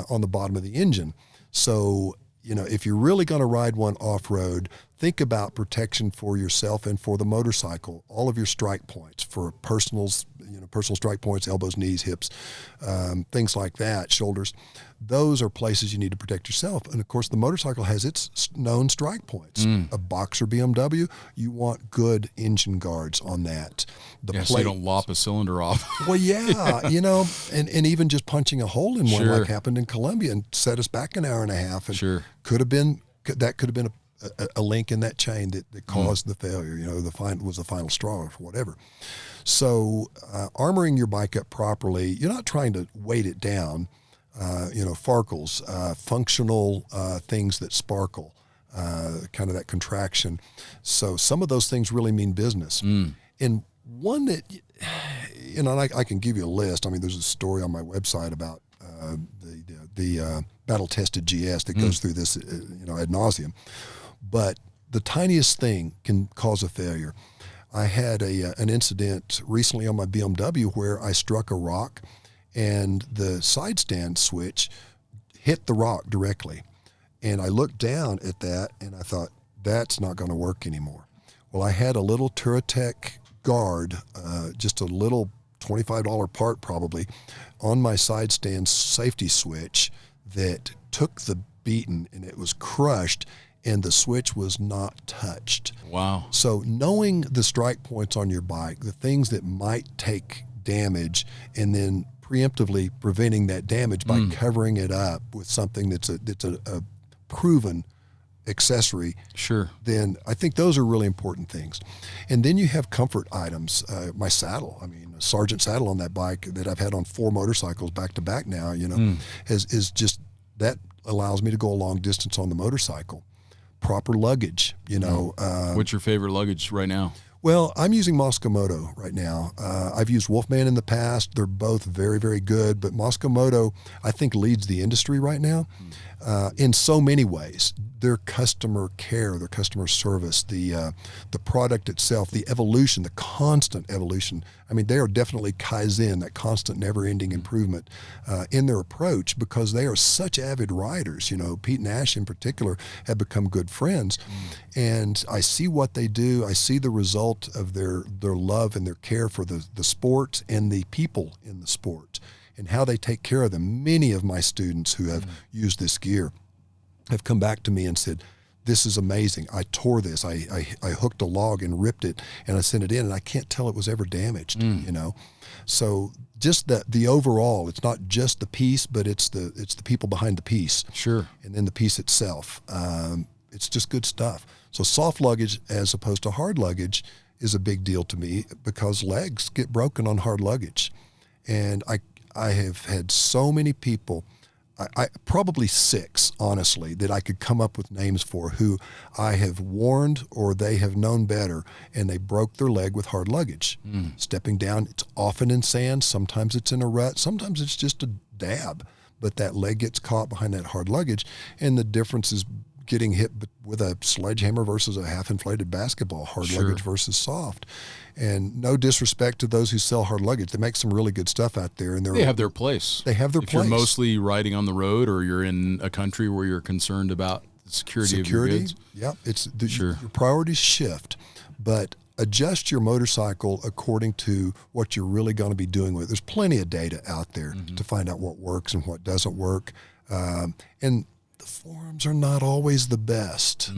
on the bottom of the engine. So if you're really going to ride one off-road, think about protection for yourself and for the motorcycle. All of your strike points for personal strike points, elbows, knees, hips, things like that, shoulders. Those are places you need to protect yourself. And of course, the motorcycle has its known strike points. A Boxer BMW, you want good engine guards on that. So you don't lop a cylinder off. Well, yeah, and even just punching a hole in one like happened in Colombia and set us back an hour and a half. And could have been a link in that chain that caused the failure. Was the final straw or whatever. So armoring your bike up properly, you're not trying to weight it down. Farkles, functional things that sparkle, kind of that contraction. So some of those things really mean business. And one that and I can give you a list. I mean, there's a story on my website about the battle-tested GS that goes through this, ad nauseum. But the tiniest thing can cause a failure. I had an incident recently on my BMW where I struck a rock, and the side stand switch hit the rock directly. And I looked down at that, and I thought, that's not going to work anymore. Well, I had a little Turatec guard, just a little $25 part probably, on my side stand safety switch that took the beating, and it was crushed, and the switch was not touched. Wow. So knowing the strike points on your bike, the things that might take damage, and then preemptively preventing that damage by covering it up with something that's a proven accessory, sure, then I think those are really important things. And then you have comfort items. My saddle, I mean, a Sergeant saddle on that bike that I've had on 4 motorcycles back to back now, is just, that allows me to go a long distance on the motorcycle. Proper luggage, What's your favorite luggage right now? Well, I'm using Moto right now. I've used Wolfman in the past. They're both very, very good, but Moto, I think, leads the industry right now in so many ways. Their customer care, their customer service, the product itself, the evolution, the constant evolution. I mean, they are definitely Kaizen, that constant, never-ending improvement in their approach, because they are such avid riders. Pete and Ash in particular have become good friends, and I see what they do. I see the result of their love and their care for the sport and the people in the sport, and how they take care of them. Many of my students who have used this gear have come back to me and said, this is amazing. I tore this. I hooked a log and ripped it, and I sent it in, and I can't tell it was ever damaged, So just the overall, it's not just the piece, but it's the people behind the piece. Sure. And then the piece itself. It's just good stuff. So soft luggage as opposed to hard luggage is a big deal to me, because legs get broken on hard luggage. And I have had so many people, I probably 6, honestly, that I could come up with names for, who I have warned or they have known better, and they broke their leg with hard luggage. Stepping down, it's often in sand, sometimes it's in a rut, sometimes it's just a dab, but that leg gets caught behind that hard luggage, and the difference is getting hit with a sledgehammer versus a half-inflated basketball, hard luggage versus soft. And no disrespect to those who sell hard luggage. They make some really good stuff out there. And they have their place. They have their place. If you're mostly riding on the road, or you're in a country where you're concerned about the security of your goods. Yeah, your priorities shift. But adjust your motorcycle according to what you're really going to be doing with it. There's plenty of data out there to find out what works and what doesn't work. And the forums are not always the best.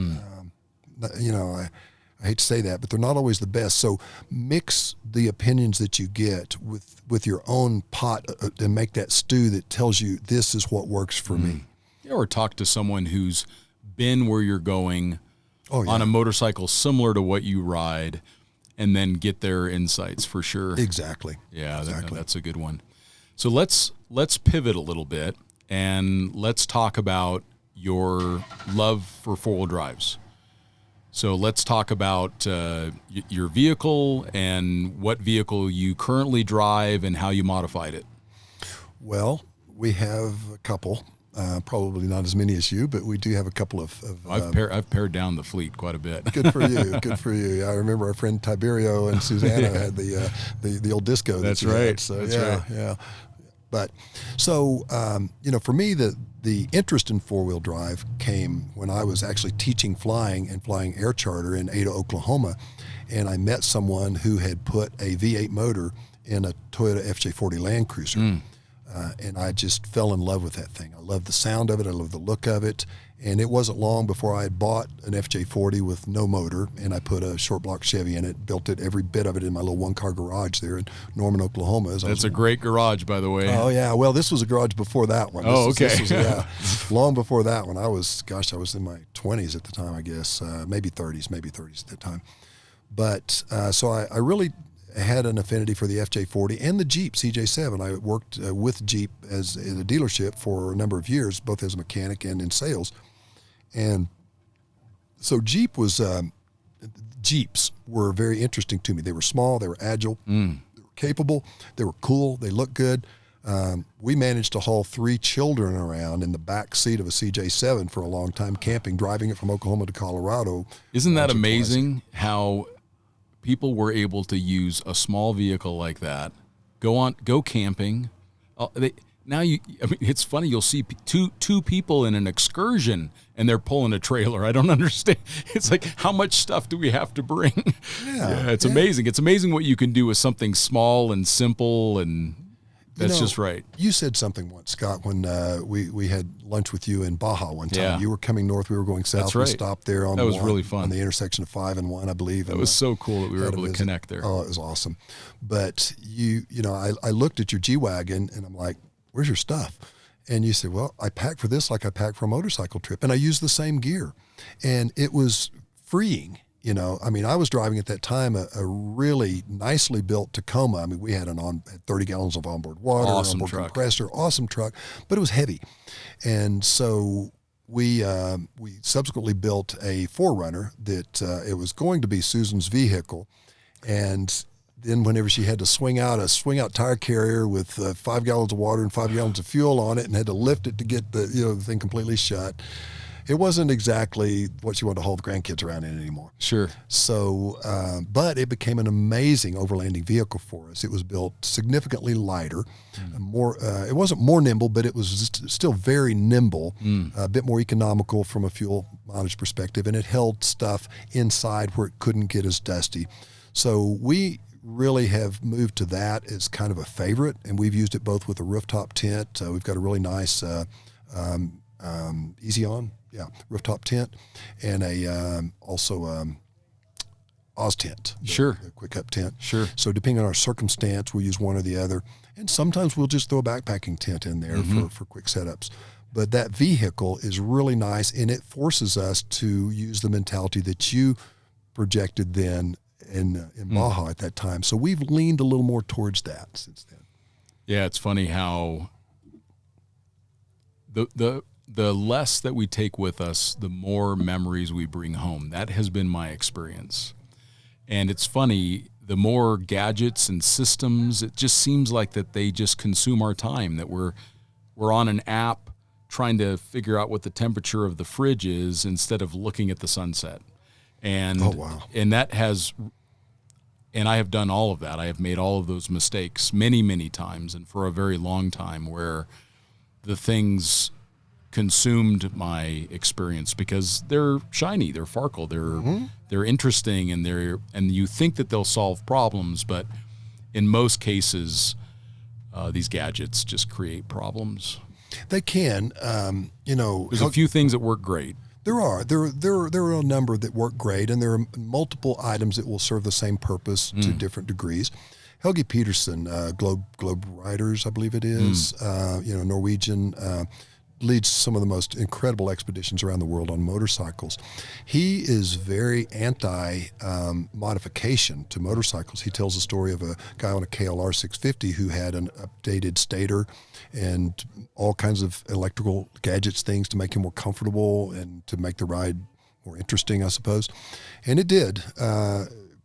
I hate to say that, but they're not always the best. So mix the opinions that you get with your own pot and make that stew that tells you this is what works for me. Yeah, or talk to someone who's been where you're going on a motorcycle similar to what you ride, and then get their insights for sure. Exactly. Yeah, exactly. That's a good one. So let's pivot a little bit, and let's talk about your love for four-wheel drives. So let's talk about your vehicle and what vehicle you currently drive and how you modified it. Well, we have a couple, probably not as many as you, but we do have a couple of I've pared down the fleet quite a bit. Good for you. Good for you. I remember our friend Tiberio and Susanna had the old disco. That's right. So That's right. Yeah. But so, for me, the interest in four-wheel drive came when I was actually teaching flying and flying air charter in Ada, Oklahoma. And I met someone who had put a V8 motor in a Toyota FJ40 Land Cruiser. And I just fell in love with that thing. I love the sound of it. I love the look of it. And it wasn't long before I had bought an FJ40 with no motor, and I put a short block Chevy in it, built it, every bit of it, in my little one-car garage there in Norman, Oklahoma. That's a great garage, by the way. Oh, yeah. Well, this was a garage before that one. Okay. Long before that one. I was in my 20s at the time, I guess, maybe 30s at the time. But so I really had an affinity for the FJ40 and the Jeep CJ7. I worked with Jeep as in a dealership for a number of years, both as a mechanic and in sales. And so Jeeps were very interesting to me. They were small, they were agile, they were capable, they were cool, they looked good. We managed to haul 3 children around in the back seat of a CJ7 for a long time, camping, driving it from Oklahoma to Colorado. Isn't that amazing how people were able to use a small vehicle like that, go camping? It's funny, you'll see two people in an excursion and they're pulling a trailer. I don't understand. It's like, how much stuff do we have to bring? Yeah, it's amazing. It's amazing what you can do with something small and simple, and that's just right. You said something once, Scott, when we had lunch with you in Baja one time. Yeah. You were coming north, we were going south. That's right. We stopped there on really fun. On the intersection of 5 and 1, I believe. That was so cool that we were able to connect there. Oh, it was awesome. But I looked at your G-Wagon and I'm like, where's your stuff? And you said, well, I pack for this like I pack for a motorcycle trip. And I used the same gear. And it was freeing. I was driving at that time a really nicely built Tacoma. We had 30 gallons of onboard water, awesome onboard truck. compressor, awesome truck, but it was heavy. And so we subsequently built a 4Runner that it was going to be Susan's vehicle. And then whenever she had to swing out a tire carrier with 5 gallons of water and 5 gallons of fuel on it and had to lift it to get the thing completely shut, it wasn't exactly what she wanted to haul the grandkids around in anymore. Sure. So, but it became an amazing overlanding vehicle for us. It was built significantly lighter, it wasn't more nimble, but it was still very nimble, a bit more economical from a fuel mileage perspective, and it held stuff inside where it couldn't get as dusty. So we really have moved to that as kind of a favorite, and we've used it both with a rooftop tent. We've got a really nice Easy On, rooftop tent, and also Oz tent. Sure. The quick up tent. Sure. So depending on our circumstance, we'll use one or the other, and sometimes we'll just throw a backpacking tent in there for quick setups. But that vehicle is really nice, and it forces us to use the mentality that you projected then in Baja at that time. So we've leaned a little more towards that since then. Yeah, it's funny how the less that we take with us, the more memories we bring home. That has been my experience. And it's funny, the more gadgets and systems, it just seems like that they just consume our time, that we're on an app trying to figure out what the temperature of the fridge is instead of looking at the sunset. And and that has, and I have done all of that. I have made all of those mistakes many, many times, and for a very long time, where the things consumed my experience because they're shiny, they're Farkle, they're interesting, and you think that they'll solve problems, but in most cases, these gadgets just create problems. They can, There's a few things that work great. There are a number that work great, and there are multiple items that will serve the same purpose to different degrees. Helge Peterson, Globe Riders, I believe it is, Norwegian, leads some of the most incredible expeditions around the world on motorcycles. He is very anti-modification to motorcycles. He tells the story of a guy on a KLR 650 who had an updated stator and all kinds of electrical gadgets, things to make him more comfortable and to make the ride more interesting, I suppose. And it did.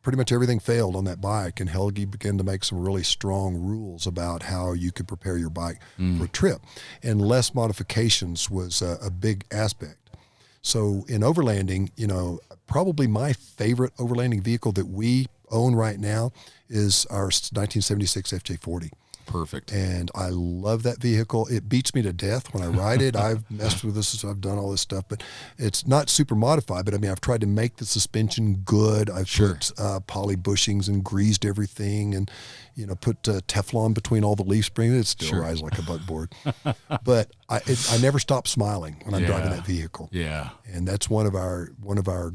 Pretty much everything failed on that bike, and Helge began to make some really strong rules about how you could prepare your bike for a trip. And less modifications was a big aspect. So in overlanding, probably my favorite overlanding vehicle that we own right now is our 1976 FJ40. Perfect. And I love that vehicle. It beats me to death when I ride it. I've messed with this, I've done all this stuff, but it's not super modified. But I've tried to make the suspension good. I've put poly bushings and greased everything, and put Teflon between all the leaf springs. It still rides like a buckboard. But I never stop smiling when I'm driving that vehicle. Yeah. And that's one of our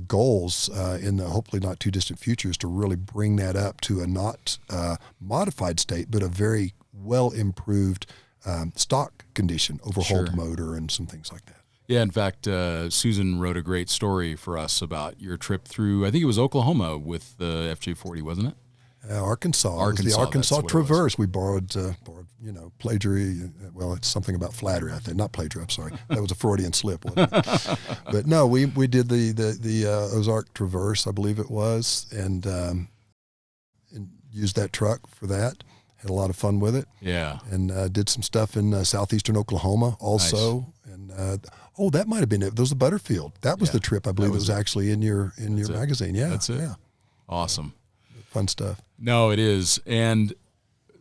goals in the hopefully not too distant future, is to really bring that up to a not modified state, but a very well improved stock condition, overhauled motor and some things like that. Yeah, in fact, Susan wrote a great story for us about your trip through, I think it was Oklahoma with the FJ40, wasn't it? Arkansas. The Arkansas Traverse. We borrowed plagiary. Well, it's something about flattery, I think. Not plagiary, I'm sorry. That was a Freudian slip, wasn't it? But no, we did the Ozark Traverse, I believe it was, and used that truck for that. Had a lot of fun with it. Yeah. And did some stuff in southeastern Oklahoma also. Nice. And that might have been it. There was the Butterfield. That was the trip, I believe, that was actually in your magazine. Yeah. That's it. Yeah. Awesome. Fun stuff. No, it is. And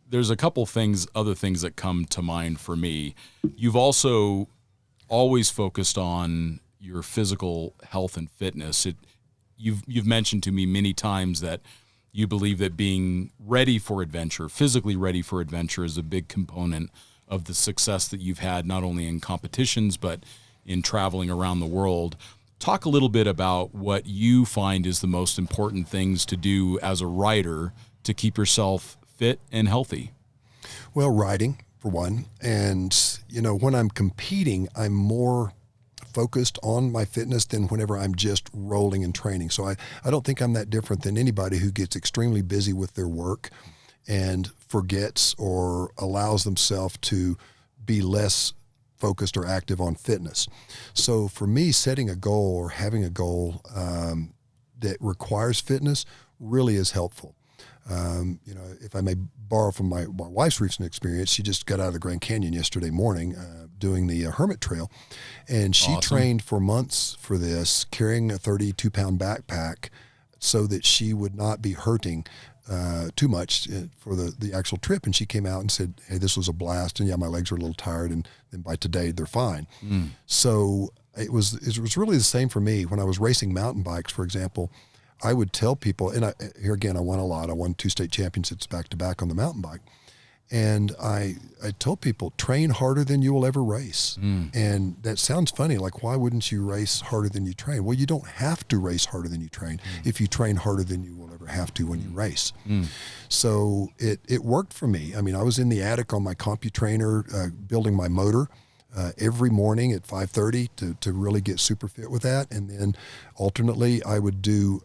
there's a couple other things that come to mind for me. You've also always focused on your physical health and fitness. You've mentioned to me many times that you believe that being ready for adventure, physically ready for adventure, is a big component of the success that you've had, not only in competitions, but in traveling around the world. Talk a little bit about what you find is the most important things to do as a rider to keep yourself fit and healthy. Well, riding, for one. And, when I'm competing, I'm more focused on my fitness than whenever I'm just rolling and training. So I don't think I'm that different than anybody who gets extremely busy with their work and forgets or allows themselves to be less focused or active on fitness. So for me, setting a goal or having a goal that requires fitness really is helpful. If I may borrow from my wife's recent experience, she just got out of the Grand Canyon yesterday morning doing the Hermit Trail, and she trained for months for this, carrying a 32-pound backpack so that she would not be hurting too much for the actual trip. And she came out and said, hey, this was a blast, and my legs are a little tired, and then by today they're fine. So it was really the same for me. When I was racing mountain bikes, for example, I would tell people, and here again, I won a lot. I won 2 state championships back-to-back on the mountain bike. And I told people, train harder than you will ever race. And that sounds funny. Like, why wouldn't you race harder than you train? Well, you don't have to race harder than you train if you train harder than you will ever have to when you race. So it worked for me. I mean, I was in the attic on my CompuTrainer building my motor every morning at 5:30 to really get super fit with that. And then alternately, I would do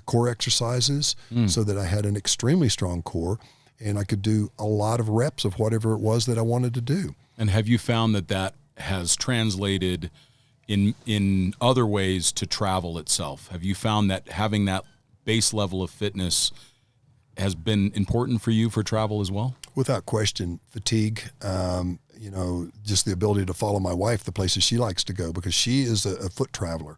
core exercises so that I had an extremely strong core, and I could do a lot of reps of whatever it was that I wanted to do. And have you found that has translated in other ways to travel itself? Have you found that having that base level of fitness has been important for you for travel as well? Without question. Fatigue, just the ability to follow my wife the places she likes to go, because she is a foot traveler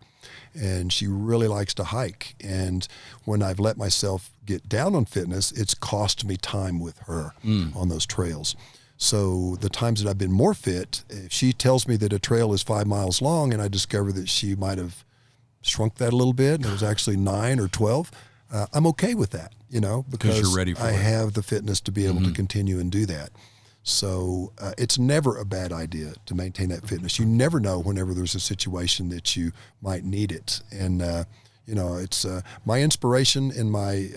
and she really likes to hike. And when I've let myself get down on fitness, it's cost me time with her on those trails. So the times that I've been more fit, if she tells me that a trail is 5 miles long and I discover that she might have shrunk that a little bit and it was actually 9 or 12, I'm okay with that, because you're ready for I it. have the fitness to be able to continue and do that. So it's never a bad idea to maintain that fitness. You never know whenever there's a situation that you might need it. And, it's my inspiration and my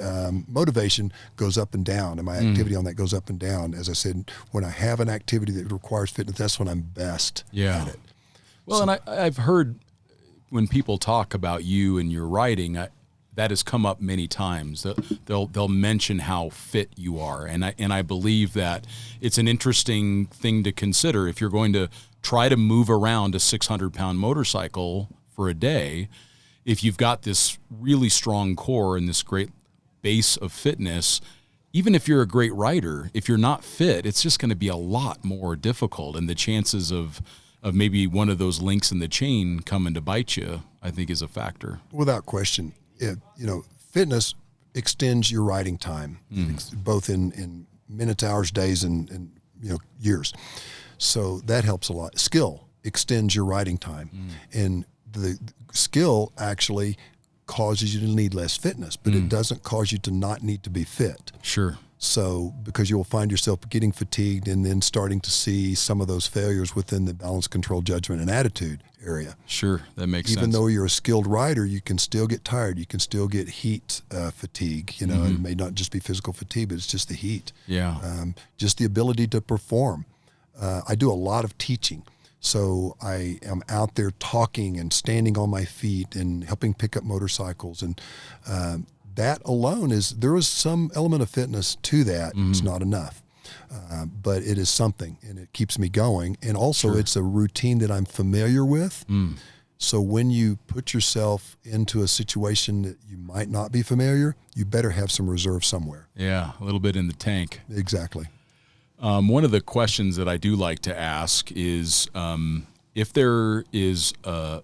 motivation goes up and down, and my activity on that goes up and down. As I said, when I have an activity that requires fitness, that's when I'm best at it. Well, and I've heard when people talk about you and your writing, that has come up many times. They'll mention how fit you are, and I believe that it's an interesting thing to consider if you're going to try to move around a 600-pound motorcycle for a day. If you've got this really strong core and this great base of fitness, even if you're a great rider, if you're not fit, it's just going to be a lot more difficult, and the chances of maybe one of those links in the chain coming to bite you, I think, is a factor. Without question. Fitness extends your riding time, both in minutes, hours, days, and years. So that helps a lot. Skill extends your riding time, and the skill actually causes you to need less fitness, but it doesn't cause you to not need to be fit. Sure. So because you'll find yourself getting fatigued and then starting to see some of those failures within the balance, control, judgment, and attitude area. Sure, that makes sense. Even though you're a skilled rider, you can still get tired. You can still get heat fatigue. It may not just be physical fatigue, but it's just the heat. Yeah. Just the ability to perform. I do a lot of teaching. So I am out there talking and standing on my feet and helping pick up motorcycles. And that alone there is some element of fitness to that. It's not enough. But it is something, and it keeps me going. And also it's a routine that I'm familiar with. So when you put yourself into a situation that you might not be familiar, you better have some reserve somewhere. Yeah, a little bit in the tank. Exactly. One of the questions that I do like to ask is if there is a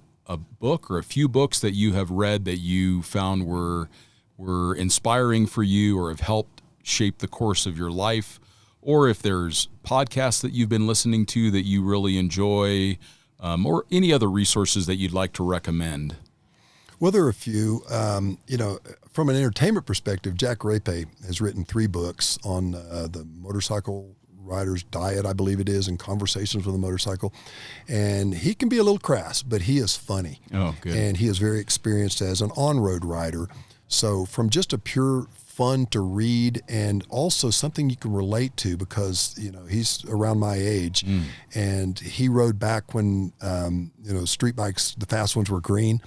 book or a few books that you have read that you found were inspiring for you or have helped shape the course of your life, or if there's podcasts that you've been listening to that you really enjoy, or any other resources that you'd like to recommend. Well, there are a few. From an entertainment perspective, Jack Rape has written 3 books on the motorcycle rider's diet, I believe it is, and conversations with a motorcycle. And he can be a little crass, but he is funny. Oh, good. And he is very experienced as an on-road rider. So from just a pure fun to read and also something you can relate to because, he's around my age and he rode back when, street bikes, the fast ones were green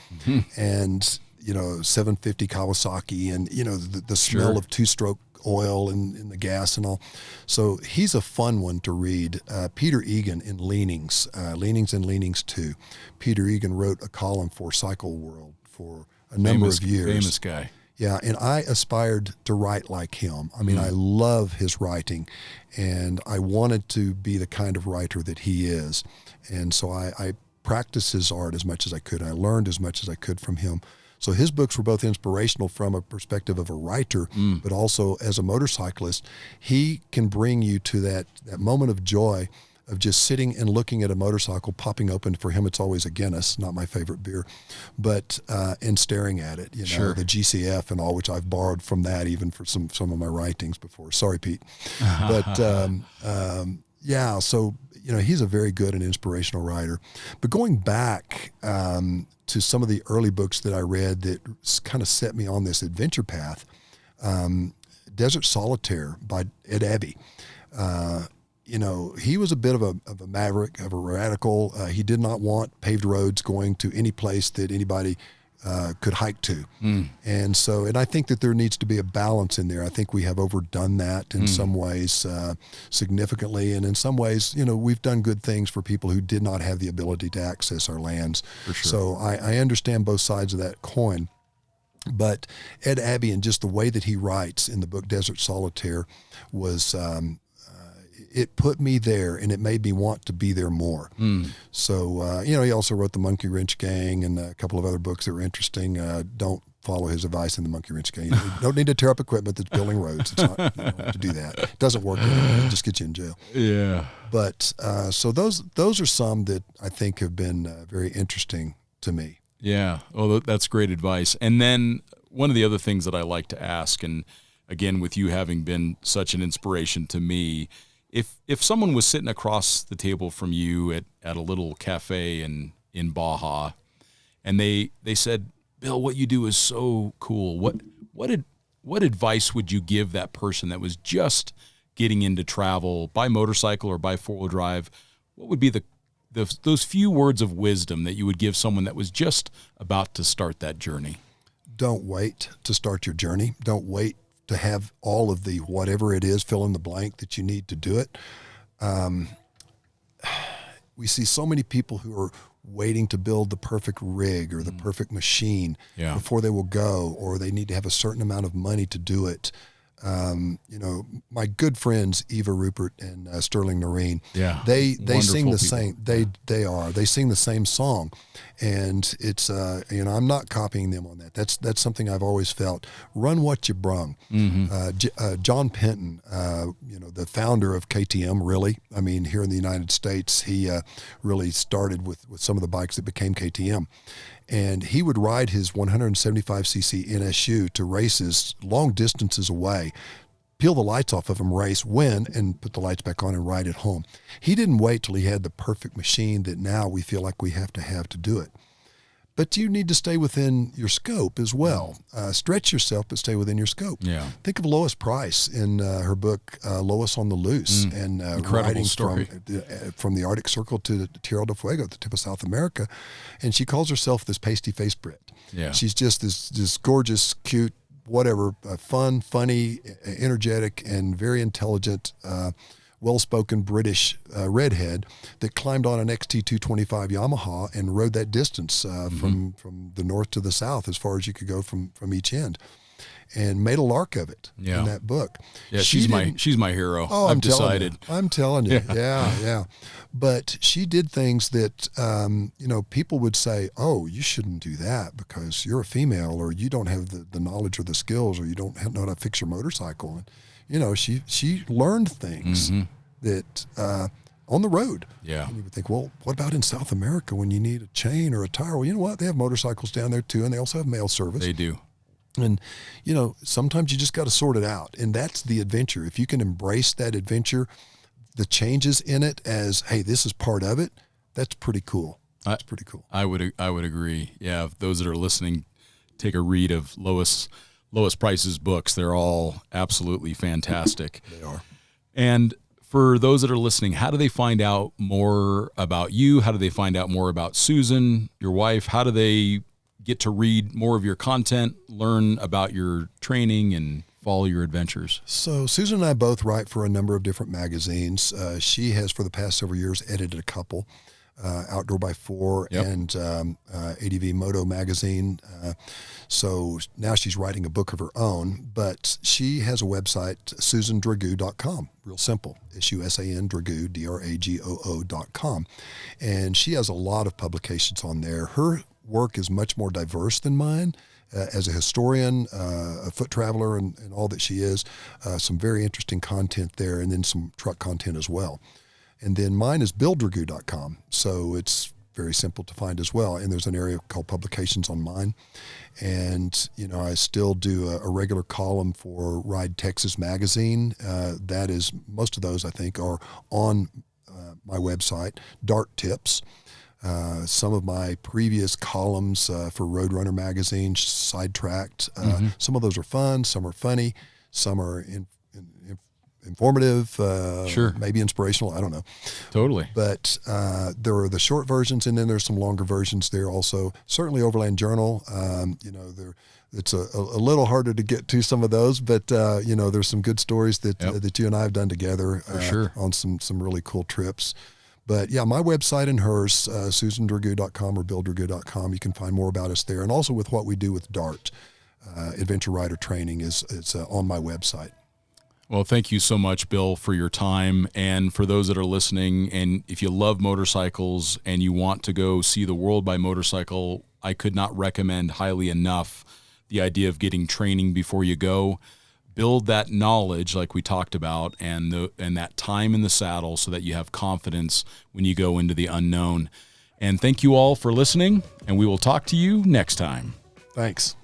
and, 750 Kawasaki and, the smell of 2-stroke oil and the gas and all. So he's a fun one to read. Peter Egan in Leanings and Leanings 2. Peter Egan wrote a column for Cycle World for a number of years. Famous guy. Yeah, and I aspired to write like him. I mean, I love his writing, and I wanted to be the kind of writer that he is. And so I practiced his art as much as I could. I learned as much as I could from him. So his books were both inspirational from a perspective of a writer, but also as a motorcyclist. He can bring you to that moment of joy of just sitting and looking at a motorcycle popping open. For him, it's always a Guinness, not my favorite beer, but and staring at it, the GCF and all, which I've borrowed from that even for some of my writings before. Sorry, Pete. But so he's a very good and inspirational writer. But going back to some of the early books that I read that kind of set me on this adventure path, Desert Solitaire by Ed Abbey. He was a bit of a maverick, of a radical. He did not want paved roads going to any place that anybody could hike to. And I think that there needs to be a balance in there. I think we have overdone that in some ways significantly. And in some ways, we've done good things for people who did not have the ability to access our lands. For sure. So I understand both sides of that coin. But Ed Abbey and just the way that he writes in the book Desert Solitaire was... it put me there, and it made me want to be there more. So, he also wrote The Monkey Wrench Gang and a couple of other books that were interesting. Don't follow his advice in The Monkey Wrench Gang. You don't need to tear up equipment that's building roads. It's not, you don't have to do that. It doesn't work. It just gets you in jail. Yeah. But so those are some that I think have been very interesting to me. Yeah. Oh, that's great advice. And then one of the other things that I like to ask, and again, with you having been such an inspiration to me, if someone was sitting across the table from you at a little cafe in Baja, and they said, Bill, what you do is so cool. What advice would you give that person that was just getting into travel by motorcycle or by 4-wheel drive? What would be those few words of wisdom that you would give someone that was just about to start that journey? Don't wait to start your journey. Don't wait to have all of the whatever it is, fill in the blank that you need to do it. We see so many people who are waiting to build the perfect rig or the perfect machine before they will go, or they need to have a certain amount of money to do it. My good friends Eva Rupert and Sterling Noreen, they sing the same. They sing the same song, and it's I'm not copying them on that. That's something I've always felt. Run what you brung. John Penton, the founder of KTM, really. I mean, here in the United States, he really started with some of the bikes that became KTM. And he would ride his 175cc NSU to races long distances away, peel the lights off of him, race, win, and put the lights back on and ride it home. He didn't wait till he had the perfect machine that now we feel like we have to do it. But you need to stay within your scope as well. Stretch yourself, but stay within your scope. Yeah. Think of Lois Price in her book, Lois on the Loose, and riding story. from the Arctic Circle to Tierra del Fuego, the tip of South America. And she calls herself this pasty-faced Brit. Yeah. She's just this gorgeous, cute, whatever, fun, funny, energetic, and very intelligent well-spoken British redhead that climbed on an XT225 Yamaha and rode that distance from the north to the south as far as you could go from each end, and made a lark of it in that book. Yeah, she's my hero. Oh, I've decided. I'm telling you. Yeah. But she did things that, people would say, oh, you shouldn't do that because you're a female, or you don't have the knowledge or the skills, or you don't know how to fix your motorcycle. And, she learned things that, on the road. Yeah. And you would think, well, what about in South America when you need a chain or a tire? Well, you know what? They have motorcycles down there too, and they also have mail service. They do. And, sometimes you just got to sort it out. And that's the adventure. If you can embrace that adventure, the changes in it as, hey, this is part of it, that's pretty cool. That's pretty cool. I would agree. Yeah. If those that are listening, take a read of Lois Price's books. They're all absolutely fantastic. They are. And for those that are listening, how do they find out more about you? How do they find out more about Susan, your wife? How do they get to read more of your content, learn about your training, and follow your adventures? So Susan and I both write for a number of different magazines. She has, for the past several years, edited a couple, Outdoor by Four and ADV Moto magazine. So now she's writing a book of her own, but she has a website, susandragoo.com, real simple, SUSAN Dragoo, DRAGOO.com. And she has a lot of publications on there. Her work is much more diverse than mine. As a historian, a foot traveler, and all that she is, some very interesting content there, and then some truck content as well. And then mine is billdragoo.com, so it's very simple to find as well. And there's an area called publications on mine. And, I still do a regular column for Ride Texas magazine. That is, most of those, I think, are on my website, Dart Tips. Some of my previous columns for Roadrunner magazine, Sidetracked, some of those are fun, some are funny, some are informative, sure, maybe inspirational, I don't know. Totally. But there are the short versions, and then there's some longer versions there also. Certainly Overland Journal, it's a little harder to get to some of those, but there's some good stories that you and I have done together for sure on some really cool trips. But yeah, my website and hers, susandragoo.com or billdragoo.com, you can find more about us there. And also with what we do with DART, Adventure Rider Training, it's on my website. Well, thank you so much, Bill, for your time. And for those that are listening, and if you love motorcycles and you want to go see the world by motorcycle, I could not recommend highly enough the idea of getting training before you go. Build that knowledge like we talked about, and that time in the saddle so that you have confidence when you go into the unknown. And thank you all for listening, and we will talk to you next time. Thanks.